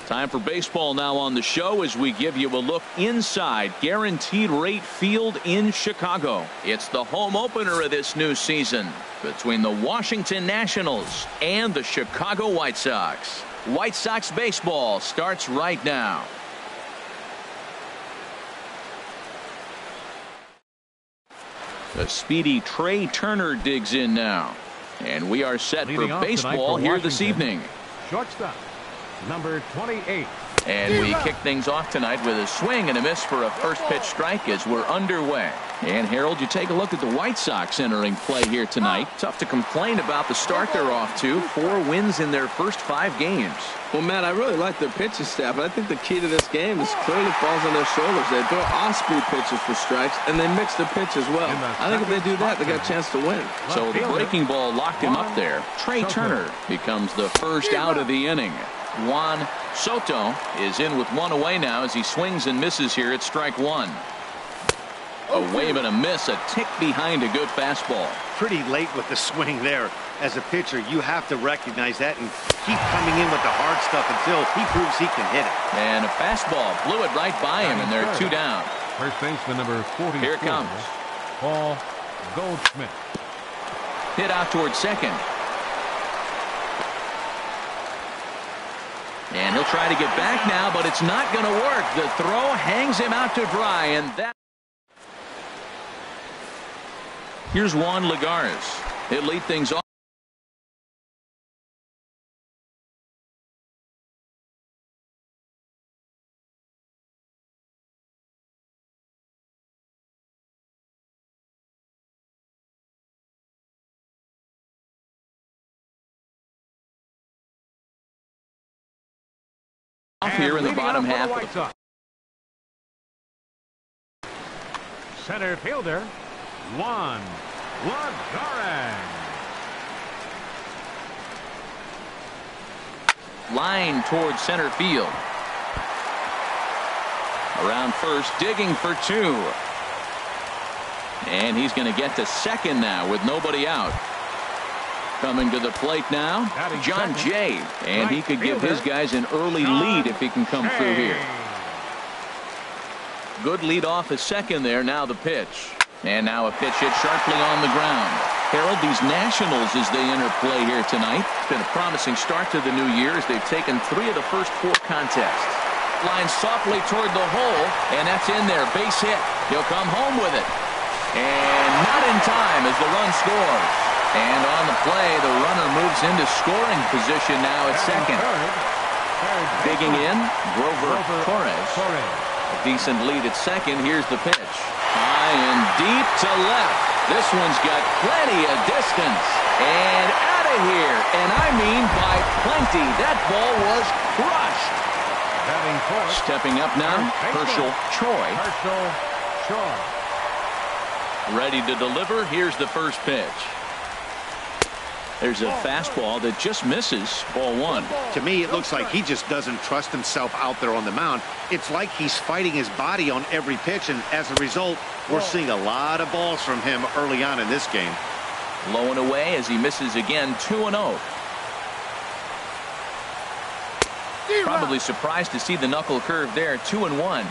Time for baseball now on the show as we give you a look inside Guaranteed Rate Field in Chicago. It's the home opener of this new season between the Washington Nationals and the Chicago White Sox. White Sox baseball starts right now. The speedy Trey Turner digs in now. And we are set for baseball here this evening. Shortstop, number 28. And we kick things off tonight with a swing and a miss for a first pitch strike as we're underway. And Harold, you take a look at the White Sox entering play here tonight. Tough to complain about the start they're off to. 4 wins in their first 5 games. Well, Matt, I really like their pitching staff, but I think the key to this game is clearly falls on their shoulders. They throw off-speed pitches for strikes, and they mix their pitch as well. I think if they do that, they got a chance to win. So the breaking ball locked him up there. Trey Turner becomes the first out of the inning. Juan Soto is in with 1 away now as he swings and misses here at strike 1. A wave and a miss, a tick behind a good fastball. Pretty late with the swing there. As a pitcher, you have to recognize that and keep coming in with the hard stuff until he proves he can hit it. And a fastball blew it right by him, and they're 2 down. First baseman number 44. Here it comes. Paul Goldschmidt. Hit out towards second. And he'll try to get back now, but it's not going to work. The throw hangs him out to dry, and that. Here's Juan Lagares. He'll lead things off. Here in the bottom half of the center fielder Juan Lagares. Line towards center field. Around first, digging for 2. And he's going to get to second now with nobody out. Coming to the plate now, John Jay, and he could give his guys an early lead if he can come through here. Good lead off at second there. Now the pitch. And now a pitch hit sharply on the ground. Harold, these Nationals as they enter play here tonight. It's been a promising start to the new year as they've taken 3 of the first 4 contests. Line softly toward the hole, and that's in there. Base hit. He'll come home with it. And not in time as the run scores. And on the play, the runner moves into scoring position now at second. Digging in, Grover Torres. A decent lead at second. Here's the pitch. High and deep to left. This one's got plenty of distance. And out of here. And I mean by plenty. That ball was crushed. Stepping up now, Herschel Troy. Ready to deliver. Here's the first pitch. There's a fastball that just misses. Ball one. To me, it looks like he just doesn't trust himself out there on the mound. It's like he's fighting his body on every pitch, and as a result, we're seeing a lot of balls from him early on in this game. Low and away as he misses again. 2-0. Probably surprised to see the knuckle curve there. 2-1.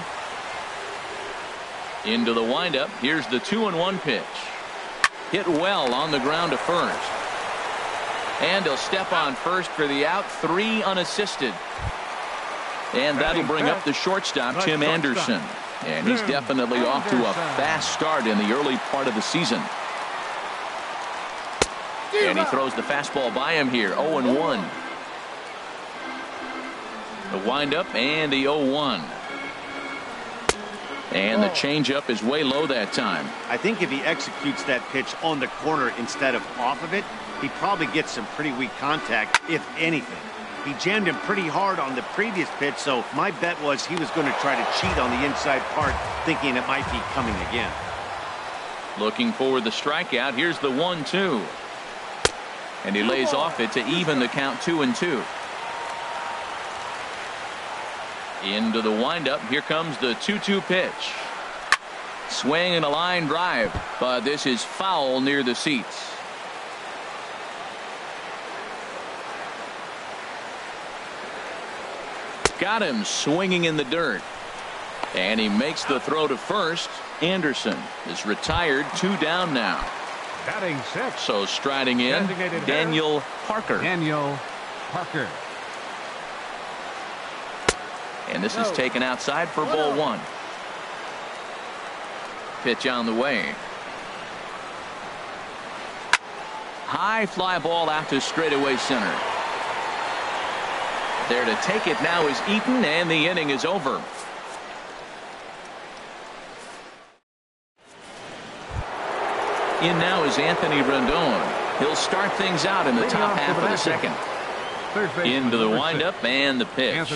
Into the windup. Here's the 2-1 pitch. Hit well on the ground to first. And he'll step on first for the out. 3 unassisted. And that'll bring up the shortstop, Tim Anderson. And he's definitely off to a fast start in the early part of the season. And he throws the fastball by him here. 0-1. The windup and the 0-1. And the changeup is way low that time. I think if he executes that pitch on the corner instead of off of it, he probably gets some pretty weak contact, if anything. He jammed him pretty hard on the previous pitch, so my bet was he was going to try to cheat on the inside part, thinking it might be coming again. Looking for the strikeout. Here's the 1-2. And he lays off it to even the count. 2-2. Into the windup. Here comes the 2-2 pitch. Swing and a line drive, but this is foul near the seats. Got him swinging in the dirt. And he makes the throw to first. Anderson is retired. 2 down now. Batting 6. So striding in, Daniel Parker. And this is taken outside for ball 1. Pitch on the way. High fly ball out to straightaway center. There to take it now is Eaton, and the inning is over. In now is Anthony Rendon. He'll start things out in the top half of the second. Into the windup and the pitch.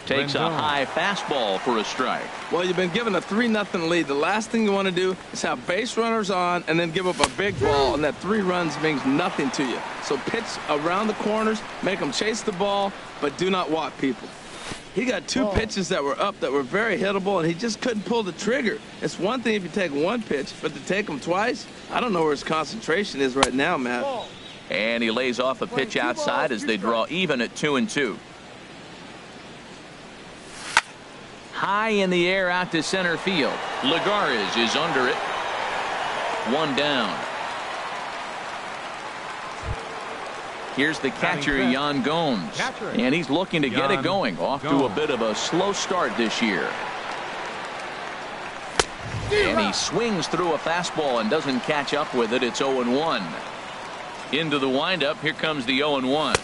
Takes a high fastball for a strike. Well, you've been given a 3-0 lead. The last thing you want to do is have base runners on and then give up a big ball, and that 3 runs means nothing to you. So pitch around the corners, make them chase the ball, but do not walk people. He got 2 pitches that were up that were very hittable, and he just couldn't pull the trigger. It's one thing if you take 1 pitch, but to take them twice, I don't know where his concentration is right now, Matt. And he lays off a pitch outside as they draw even at 2-2. High in the air out to center field. Lagares is under it. 1 down. Here's the catcher, Jan Gomes. And he's looking to get it going. Off to a bit of a slow start this year. And he swings through a fastball and doesn't catch up with it. It's 0-1. Into the windup. Here comes the 0-1.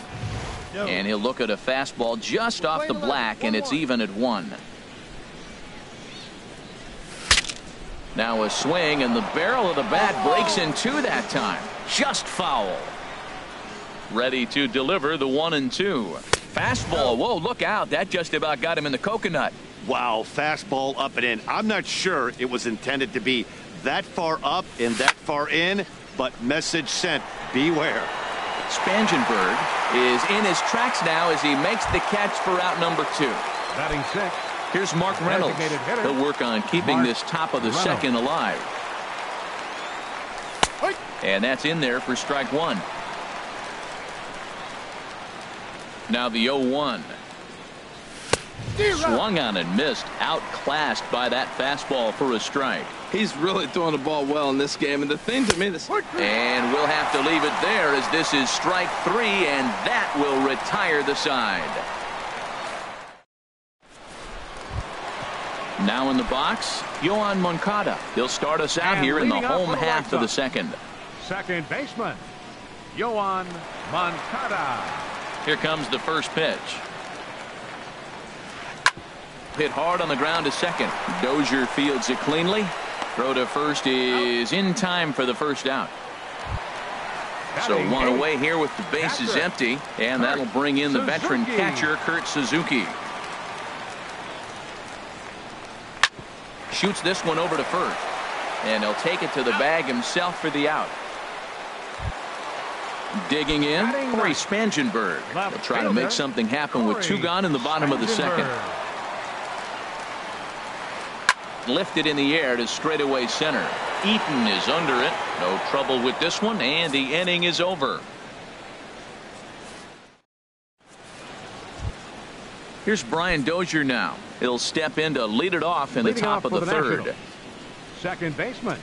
And he'll look at a fastball just off the black, and it's even at 1. Now a swing, and the barrel of the bat breaks in 2 that time. Just foul. Ready to deliver the 1-2. Fastball. Whoa, look out. That just about got him in the coconut. Wow, fastball up and in. I'm not sure it was intended to be that far up and that far in, but message sent. Beware. Spangenberg is in his tracks now as he makes the catch for out number 2. Batting 6. Here's Mark Reynolds. He'll work on keeping this top of the second alive. And that's in there for strike 1. Now the 0-1. Swung on and missed. Outclassed by that fastball for a strike. He's really throwing the ball well in this game. And the thing to me, this. And we'll have to leave it there as this is strike 3, and that will retire the side. Now in the box, Yohan Moncada. He'll start us out here in the home half of the second. Second baseman, Yohan Moncada. Here comes the first pitch. Hit hard on the ground to second. Dozier fields it cleanly. Throw to first is in time for the first out. So one away here with the bases empty, and that'll bring in the veteran catcher, Kurt Suzuki. Shoots this one over to first, and he'll take it to the bag himself for the out. Digging in, Corey Spangenberg. He'll try to make something happen with 2 gone in the bottom of the second. Lifted in the air to straightaway center. Eaton is under it. No trouble with this one, and the inning is over. Here's Brian Dozier now. He'll step in to lead it off in the top of the third. Second baseman,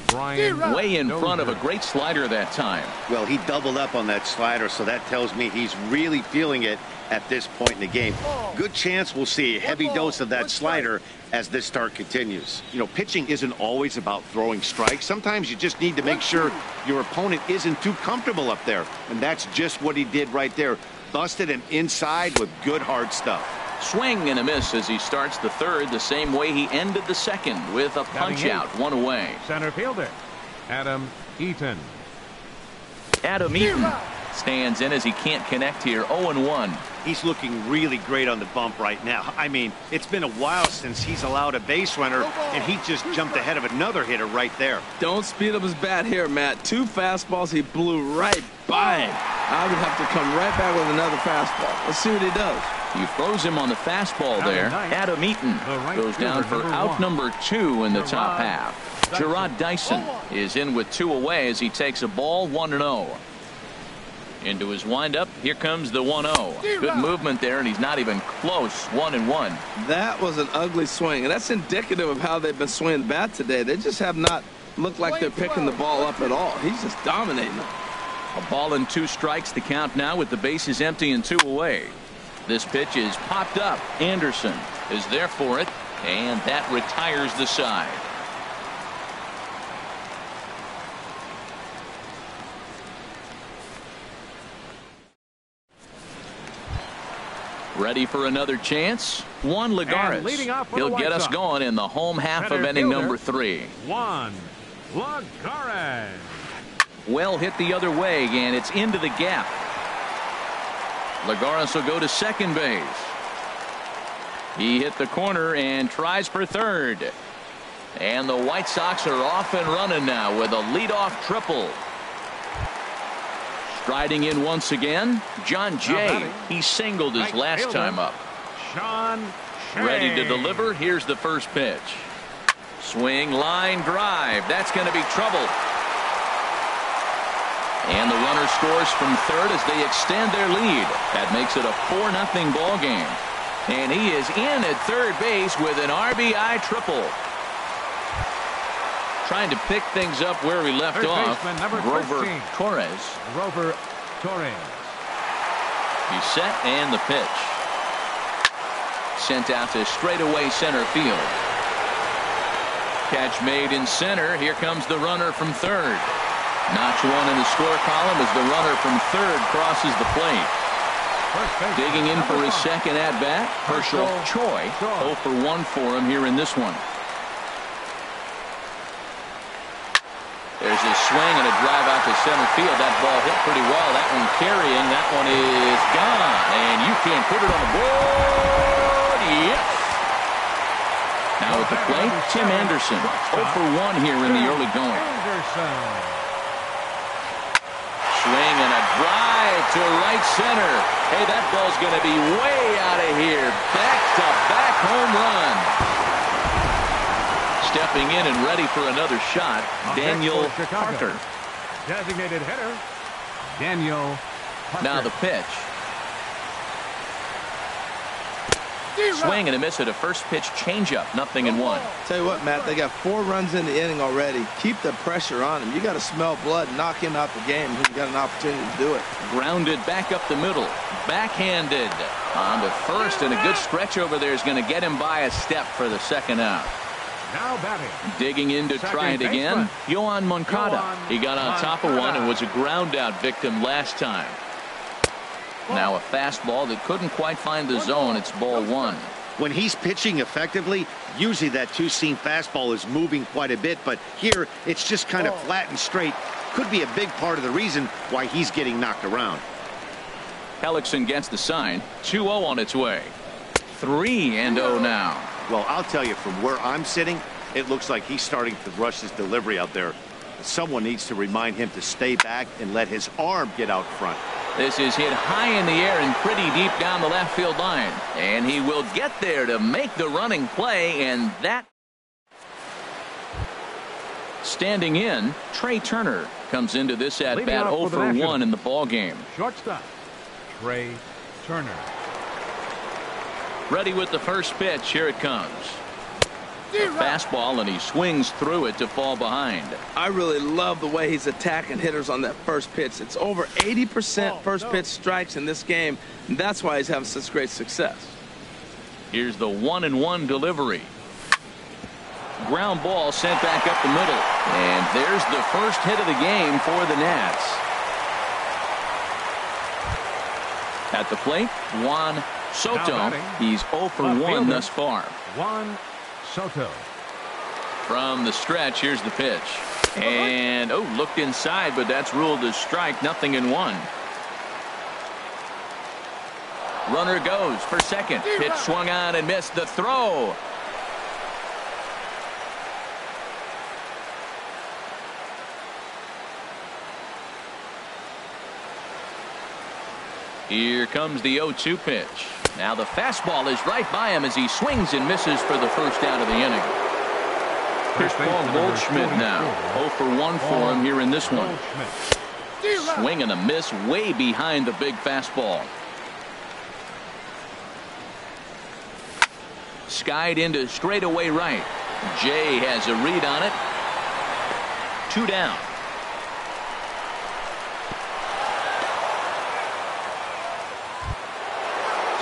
Brian. Way in front of a great slider that time. Well, he doubled up on that slider, so that tells me he's really feeling it at this point in the game. Good chance we'll see a heavy dose of that slider as this start continues. You know, pitching isn't always about throwing strikes. Sometimes you just need to make sure your opponent isn't too comfortable up there. And that's just what he did right there. Busted him inside with good hard stuff. Swing and a miss as he starts the third the same way he ended the second with a punch out, 1 away. Center fielder, Adam Eaton. Adam Eaton stands in as he can't connect here. 0-1. He's looking really great on the bump right now. I mean, it's been a while since he's allowed a base runner, and he just jumped ahead of another hitter right there. Don't speed up his bat here, Matt. 2 fastballs he blew right by him. I would have to come right back with another fastball. Let's see what he does. He throws him on the fastball there. Adam Eaton goes down for out number 2 in the top half. Gerard Dyson is in with 2 away as he takes a ball, 1-0. Into his windup, here comes the 1-0. Good movement there, and he's not even close. 1-1. That was an ugly swing, and that's indicative of how they've been swinging the bat today. They just have not looked like they're picking the ball up at all. He's just dominating them. A ball and 2 strikes the count now with the bases empty and 2 away. This pitch is popped up. Anderson is there for it, and that retires the side. Ready for another chance? Juan Lagares. He'll get us going in the home half of inning number 3. Juan Lagares. Well hit the other way, and it's into the gap. Lagares will go to second base. He hit the corner and tries for third. And the White Sox are off and running now with a leadoff triple. Striding in once again, John Jay. He singled his last time up. Ready to deliver. Here's the first pitch. Swing, line drive. That's going to be trouble. And the runner scores from third as they extend their lead. That makes it a 4-0 ball game. And he is in at third base with an RBI triple. Trying to pick things up where we left off. Grover Torres. Grover Torres. He's set, and the pitch. Sent out to straightaway center field. Catch made in center. Here comes the runner from third. Notch 1 in the score column as the runner from third crosses the plate. Digging in for his second at-bat, Herschel Choi. 0 for 1 for him here in this one. There's a swing and a drive out to center field. That ball hit pretty well. That one carrying. That one is gone. And you can't put it on the board. Yes. Now at the plate, Tim Anderson. 0 for 1 here in the early going. Swing and a drive to right center. Hey, that ball's going to be way out of here. Back-to-back home run. Stepping in and ready for another shot, Daniel Parker. Designated hitter, Daniel Parker. Now the pitch. Swing and a miss at a first pitch changeup. 0-1. Tell you what, Matt, they got 4 runs in the inning already. Keep the pressure on him. You got to smell blood and knock him out the game. He's got an opportunity to do it. Grounded back up the middle. Backhanded on to first, and a good stretch over there is going to get him by a step for the second out. Now batting. Digging in to try it again, Yohan Moncada. He got on top of one and was a ground out victim last time. Now a fastball that couldn't quite find the zone. It's ball 1. When he's pitching effectively, usually that two-seam fastball is moving quite a bit, but here it's just kind of flat and straight. Could be a big part of the reason why he's getting knocked around. Hellickson gets the sign. 2-0 on its way. 3-0 now. Well, I'll tell you, from where I'm sitting, it looks like he's starting to rush his delivery out there. Someone needs to remind him to stay back and let his arm get out front. This is hit high in the air and pretty deep down the left field line. And he will get there to make the running play, and that. Standing in, Trey Turner comes into this at bat 0 for 1 in the ball game. Shortstop, Trey Turner. Ready with the first pitch. Here it comes. A fastball, and he swings through it to fall behind. I really love the way he's attacking hitters on that first pitch. It's over 80% first pitch strikes in this game, and that's why he's having such great success. Here's the 1-1 delivery. Ground ball sent back up the middle, and there's the first hit of the game for the Nats. At the plate, Juan Soto. He's 0 for 1 thus far. Juan Soto. From the stretch, here's the pitch. And, looked inside, but that's ruled as strike. 0-1. Runner goes for second. Pitch swung on and missed. The throw. Here comes the 0-2 pitch. Now the fastball is right by him as he swings and misses for the first out of the inning. Here's Paul Goldschmidt now. 0 for 1 for him here in this one. Swing and a miss way behind the big fastball. Skied into straightaway right. Jay has a read on it. 2 down.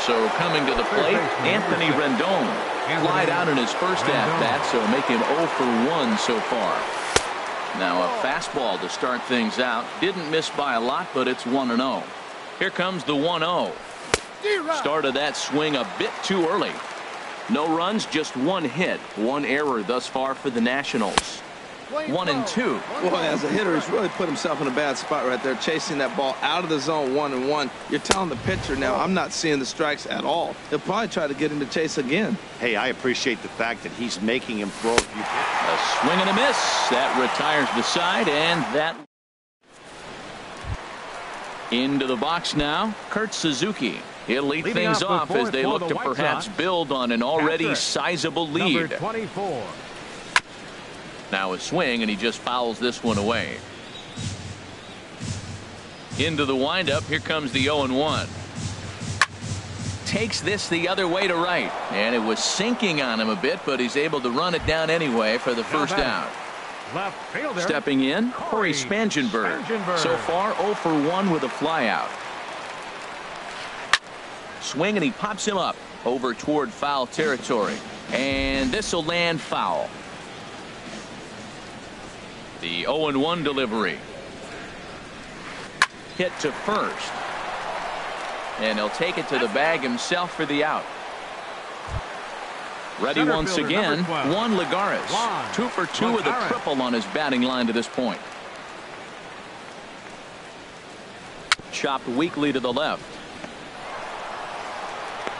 So coming to the plate, Anthony Rendon. Flied out in his first at-bat, so make him 0 for 1 so far. Now a fastball to start things out. Didn't miss by a lot, but it's 1-0. Here comes the 1-0. Started that swing a bit too early. No runs, just 1 hit. 1 error thus far for the Nationals. 1-2. Boy, as a hitter, he's really put himself in a bad spot right there, chasing that ball out of the zone 1-1. You're telling the pitcher now, I'm not seeing the strikes at all. He'll probably try to get him to chase again. Hey, I appreciate the fact that he's making him throw a few pitches. A swing and a miss. That retires the side, and that. Into the box now, Kurt Suzuki. He'll lead things off as they look to perhaps build on an already sizable lead. Number 24. Now a swing, and he just fouls this one away. Into the windup. Here comes the 0-1. Takes this the other way to right, and it was sinking on him a bit, but he's able to run it down anyway for the first out. Left fielder. Stepping in, Corey Spangenberg. So far 0 for 1 with a flyout. Swing, and he pops him up over toward foul territory, and this will land foul. The 0-1 delivery. Hit to first. And he'll take it to the bag himself for the out. Ready Center once fielder, again, number 12. Juan Lagares. 2 for 2 with a triple on his batting line to this point. Chopped weakly to the left.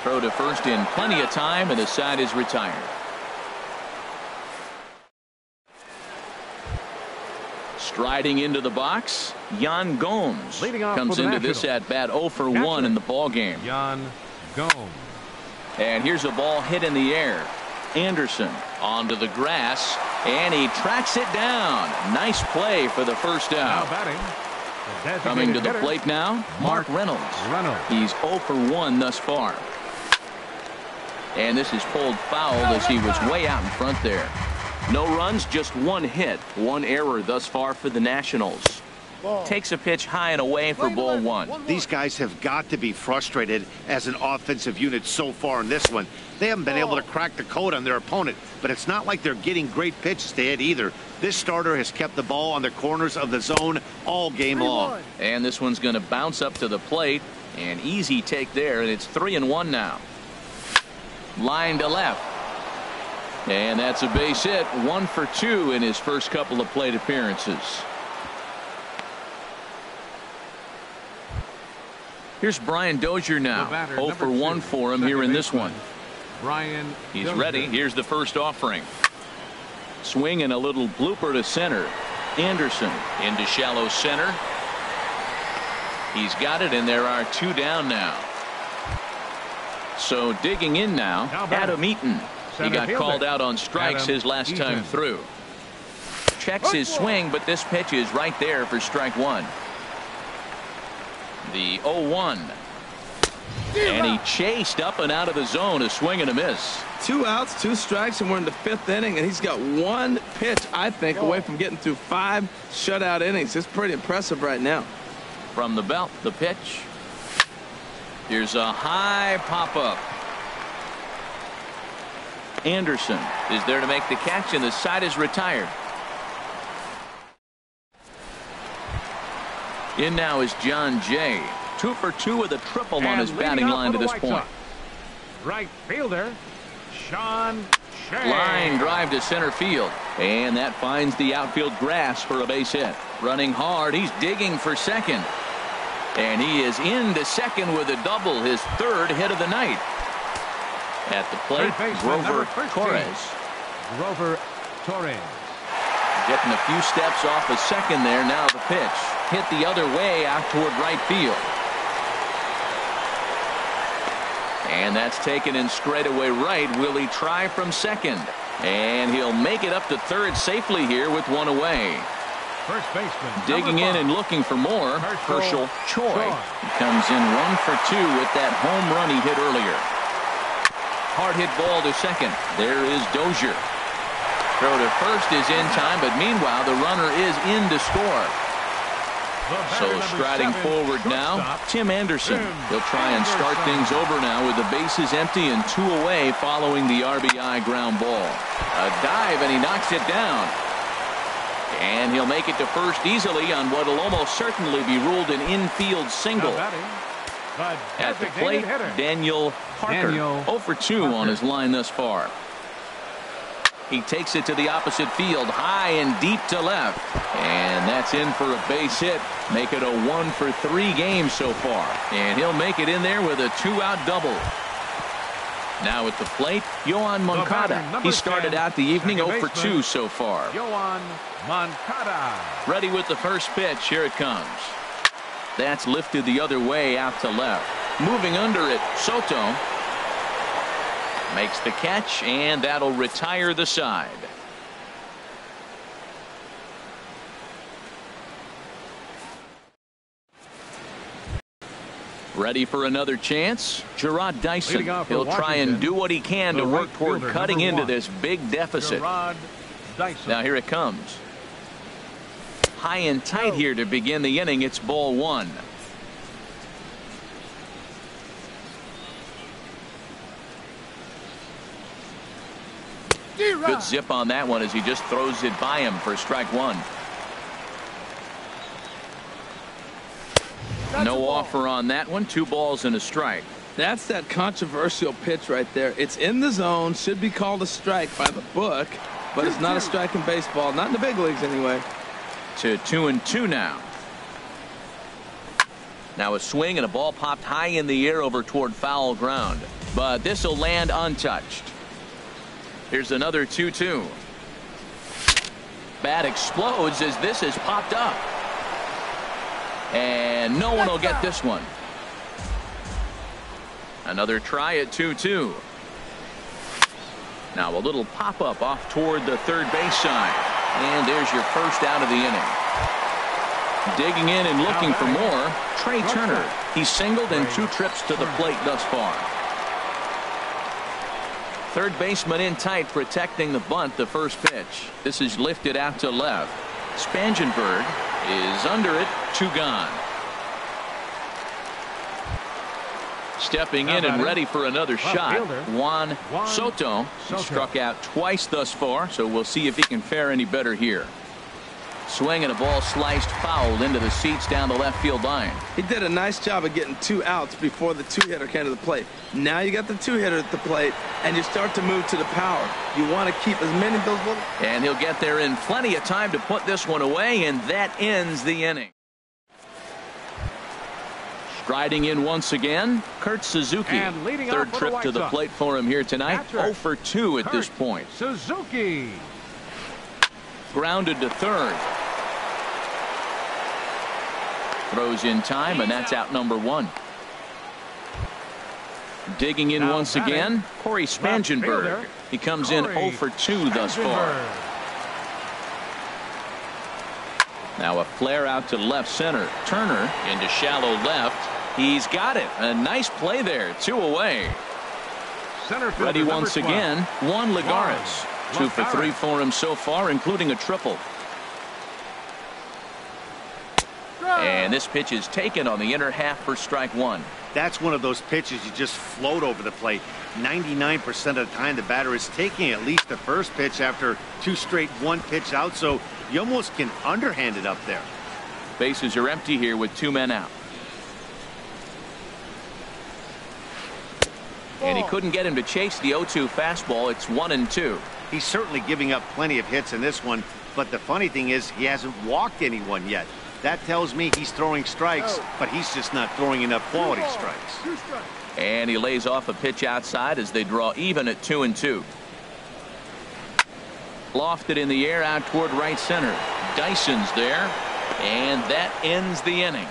Throw to first in plenty of time, and the side is retired. Striding into the box, Yan Gomes comes into this at bat 0 for 1 in the ball game. Yan Gomes. And here's a ball hit in the air. Anderson onto the grass, and he tracks it down. Nice play for the first Now out. batting. Coming to the plate now, Mark Reynolds. He's 0 for 1 thus far. And this is pulled foul as he was way out in front there. No runs, just 1 hit. 1 error thus far for the Nationals. Takes a pitch high and away for ball 1. These guys have got to be frustrated as an offensive unit so far in this one. They haven't been able to crack the code on their opponent, but it's not like they're getting great pitches to hit either. This starter has kept the ball on the corners of the zone all game long. And this one's going to bounce up to the plate. An easy take there, and it's 3-1 now. Line to left. And that's a base hit. 1 for 2 in his first couple of plate appearances. Here's Brian Dozier now. 0 for 1 for him here in this one. Brian He's Dozier. ready. Here's the first offering. Swing and a little blooper to center. Anderson into shallow center. He's got it, and there are 2 down now. So digging in now, Adam Eaton. He got called out on strikes his last time through. Checks his swing, but this pitch is right there for strike 1. The 0-1. And he chased up and out of the zone, a swing and a miss. 2 outs, 2 strikes, and we're in the 5th inning, and he's got 1 pitch, I think, away from getting through 5 shutout innings. It's pretty impressive right now. From the belt, the pitch. Here's a high pop-up. Anderson is there to make the catch, and the side is retired. In now is John Jay. 2 for 2 with a triple on his batting line to this point. Right fielder, Sean Shea. Line drive to center field, and that finds the outfield grass for a base hit. Running hard, he's digging for second, and he is into second with a double, his 3rd hit of the night. At the plate, Grover Torres. Grover Torres. Getting a few steps off of second there. Now the pitch hit the other way out toward right field. And that's taken in straightaway right. Will he try from second? And he'll make it up to third safely here with 1 away. First baseman. Digging in and looking for more, Herschel Choi. He comes in 1 for 2 with that home run he hit earlier. Hard hit ball to second. There is Dozier. Throw to first is in time, but meanwhile the runner is in to score. So striding forward now, Tim Anderson. He'll try and start things over now with the bases empty and 2 away following the RBI ground ball. A dive, and he knocks it down. And he'll make it to first easily on what will almost certainly be ruled an infield single. At the plate, Daniel Parker. 0 for 2 on his line thus far. He takes it to the opposite field, high and deep to left. And that's in for a base hit. Make it a 1 for 3 game so far. And he'll make it in there with a 2-out double. Now at the plate, Yoan Moncada. He started out the evening 0 for 2 so far. Yoan Moncada. Ready with the first pitch. Here it comes. That's lifted the other way out to left. Moving under it, Soto makes the catch, and that'll retire the side. Ready for another chance? Gerard Dyson. He'll try and do what he can to work toward cutting into this big deficit. Now here it comes. High and tight here to begin the inning. It's ball 1. Good zip on that one as he just throws it by him for strike 1. No offer on that one. 2 balls and a strike. That's that controversial pitch right there. It's in the zone, should be called a strike by the book, but it's not a strike in baseball, not in the big leagues anyway. To 2-2 now. Now a swing and a ball popped high in the air over toward foul ground, but this will land untouched. Here's another 2-2. Bat explodes as this is popped up. And no one will get this one. Another try at 2-2. Now a little pop-up off toward the third base side. And there's your first out of the inning. Digging in and looking for more, Trey Turner. He's singled in 2 trips to the plate thus far. Third baseman in tight, protecting the bunt, the first pitch. This is lifted out to left. Spangenberg is under it, 2 gone. Stepping in and ready for another shot, Juan Soto. He struck out twice thus far, so we'll see if he can fare any better here. swing and a ball sliced foul into the seats down the left field line. He did a nice job of getting 2 outs before the 2-hitter came to the plate. Now you got the 2-hitter at the plate, and you start to move to the power. You want to keep as many of those little... And he'll get there in plenty of time to put this one away, and that ends the inning. Striding in once again, Kurt Suzuki. Third trip to the plate for him here tonight. 0 for 2 at this point. Suzuki. Grounded to third. Throws in time, and that's out number 1. Digging in once again, Corey Spangenberg. He comes in 0 for 2 thus far. Now a flare out to left center. Turner into shallow left. He's got it. A nice play there. 2 away. Ready once again, Juan Lagares. 2 for 3 for him so far, including a triple. And this pitch is taken on the inner half for strike 1. That's one of those pitches you just float over the plate. 99% of the time the batter is taking at least the first pitch after 2 straight 1-pitch out, so you almost can underhand it up there. Bases are empty here with 2 men out. And he couldn't get him to chase the 0-2 fastball. It's 1-2. He's certainly giving up plenty of hits in this one, but the funny thing is he hasn't walked anyone yet. That tells me he's throwing strikes, but he's just not throwing enough quality strikes. And he lays off a pitch outside as they draw even at 2-2. Lofted in the air out toward right center. Dyson's there, and that ends the inning.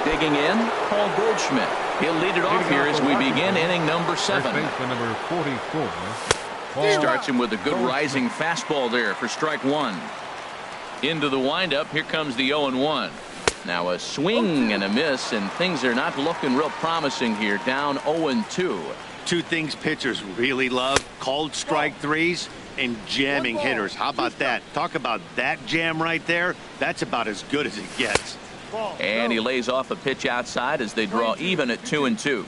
Digging in, Paul Goldschmidt. He'll lead it off here as we begin inning number 7. Number 44. Starts him with a good rising fastball there for strike 1. Into the windup. Here comes the 0-1. Now a swing and a miss, and things are not looking real promising here. Down 0-2. 2 things pitchers really love: called strike 3s and jamming hitters. How about that? Talk about that jam right there. That's about as good as it gets. And he lays off a pitch outside as they draw even at 2-2.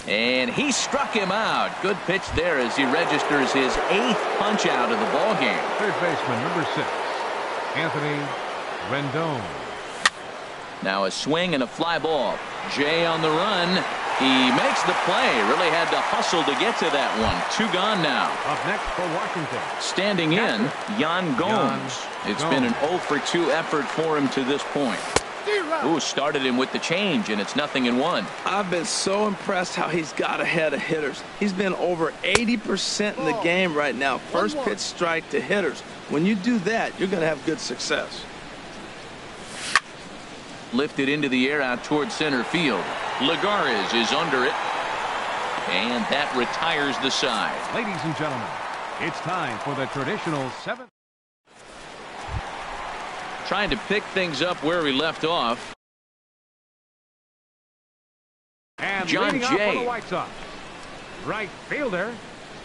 And he struck him out. Good pitch there as he registers his 8th punch out of the ball game. Third baseman number 6, Anthony Rendon. Now a swing and a fly ball. Jay on the run. He makes the play. Really had to hustle to get to that one. 2 gone now. Up next for Washington. Standing in, Yan Gomes. It's been an 0 for 2 effort for him to this point. Ooh, started him with the change, and it's 0-1. I've been so impressed how he's got ahead of hitters. He's been over 80% in the game right now. First pitch strike to hitters. When you do that, you're going to have good success. Lifted into the air out towards center field. Lagares is under it, and that retires the side. Ladies and gentlemen, it's time for the traditional 7th. Trying to pick things up where we left off. And John Jay. For the White Sox, right fielder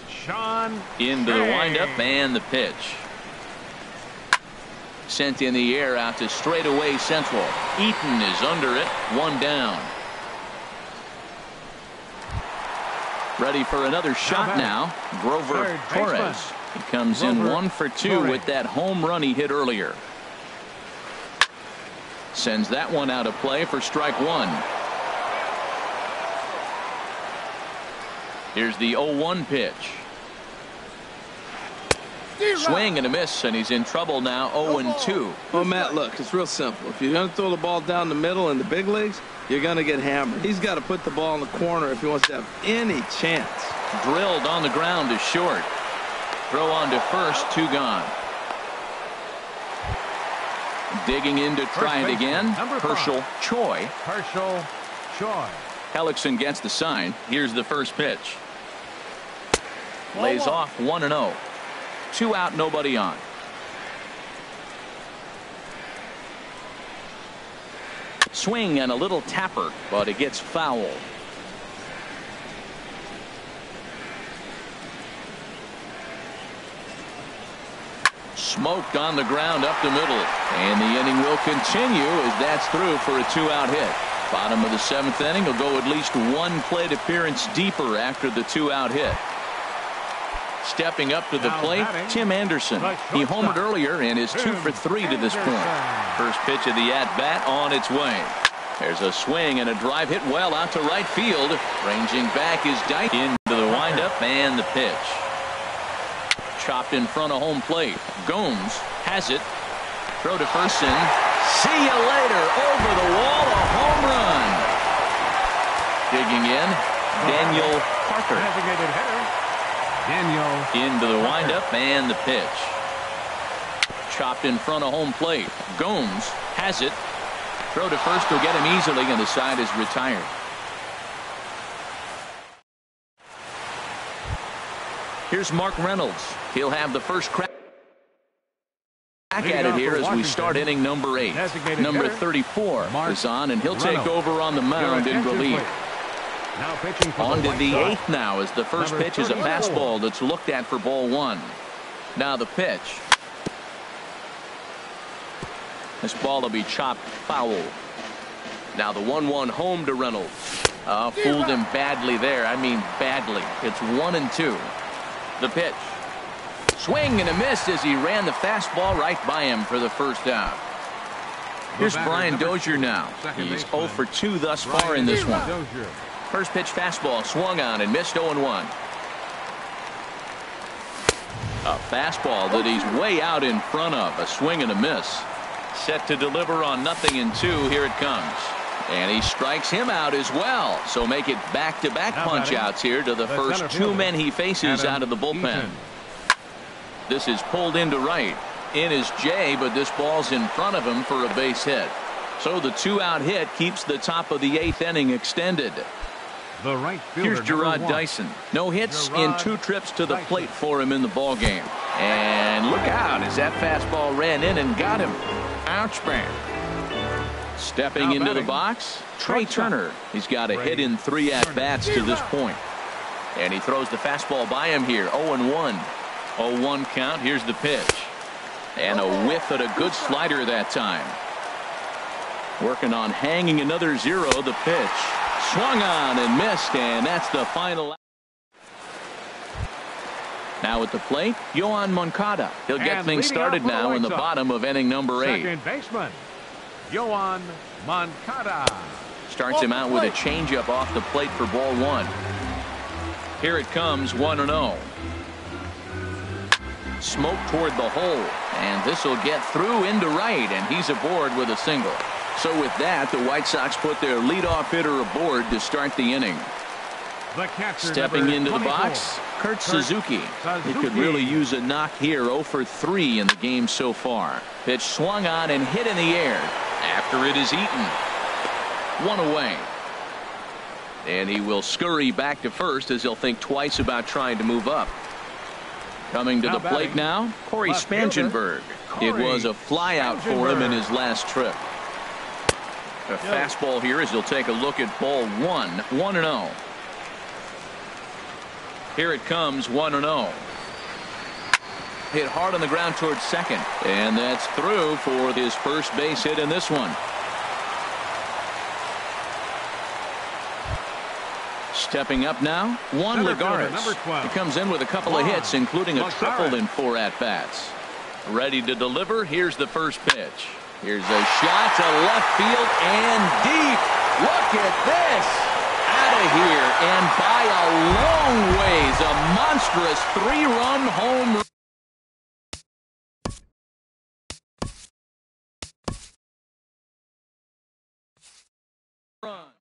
Sean into the Jay. windup and the pitch. Sent in the air out to straightaway central. Eaton is under it. 1 down. Ready for another shot now. Grover Torres. He comes in 1 for 2 with that home run he hit earlier. Sends that one out of play for strike 1. Here's the 0-1 pitch. Swing and a miss, and he's in trouble now. 0-2. Well, Matt, look, it's real simple. If you're going to throw the ball down the middle in the big leagues, you're going to get hammered. He's got to put the ball in the corner if he wants to have any chance. Drilled on the ground to short. Throw on to first. 2 gone. Digging in to try it again. Herschel Choi. Herschel Choi. Hellickson gets the sign. Here's the first pitch. Lays off 1-0. 2 out, nobody on. Swing and a little tapper, but it gets foul. Smoked on the ground up the middle, and the inning will continue as that's through for a 2-out hit. Bottom of the 7th inning. He'll go at least one plate appearance deeper after the 2-out hit. Stepping up to the plate, Tim Anderson. He homered earlier and is 2 for 3 to this point. First pitch of the at-bat on its way. There's a swing and a drive hit well out to right field. Ranging back is Dyke into the windup and the pitch. Chopped in front of home plate. Gomes has it. Throw to first and see you later. Over the wall, a home run. Digging in, Daniel Parker. Designated hitter, Daniel. Into the windup and the pitch. Chopped in front of home plate. Gomes has it. Throw to first will get him easily, and the side is retired. Here's Mark Reynolds. He'll have the first crack at it here as we start inning number 8. Number 34 is on, and he'll take over on the mound in relief. On to the 8th now as the first pitch is a fastball that's looked at for ball 1. Now the pitch. This ball will be chopped foul. Now the 1-1 home to Reynolds. Fooled him badly there. I mean badly. It's 1-2. The pitch. Swing and a miss as he ran the fastball right by him for the first out. Here's Brian Dozier now. He's 0 for 2 thus far in this one. First pitch fastball swung on and missed 0-1. A fastball that he's way out in front of. A swing and a miss. Set to deliver on 0-2. Here it comes. And he strikes him out as well. So make it back-to-back punch-outs here to the first 2 men he faces out of the bullpen. This is pulled into right. In is Jay, but this ball's in front of him for a base hit. So the 2-out hit keeps the top of the 8th inning extended. Here's Gerard Dyson. No hits in 2 trips to the plate for him in the ballgame. And look out as that fastball ran in and got him. Ouch, man. Stepping into the box, Trey Turner. He's got a hit in 3 at-bats to this point. And he throws the fastball by him here. 0-1. 0-1 count. Here's the pitch. And a whiff at a good slider that time. Working on hanging another 0. The pitch. Swung on and missed, and that's the final. Now at the plate, Yohan Moncada. He'll get things started now in the bottom of inning number 8. Second baseman, Yohan Moncada. Starts him out with a changeup off the plate for ball 1. Here it comes, 1-0. Smoke toward the hole, and this will get through into right, and he's aboard with a single. So with that, the White Sox put their leadoff hitter aboard to start the inning. Stepping into the box, Kurt Suzuki. He could really use a knock here. 0 for 3 in the game so far. Pitch swung on and hit in the air after it is eaten. 1 away. And he will scurry back to first as he'll think twice about trying to move up. Coming to the plate now, Corey Spangenberg. It was a flyout for him in his last trip. A fastball here as he'll take a look at ball 1. 1-0. Here it comes, 1-0. Hit hard on the ground towards second. And that's through for his first base hit in this one. Stepping up now, Juan Lagares. He comes in with a couple of hits, including a triple in 4 at-bats. Ready to deliver. Here's the first pitch. Here's a shot to left field and deep. Look at this. Out of here and by a long ways. A monstrous 3-run home run.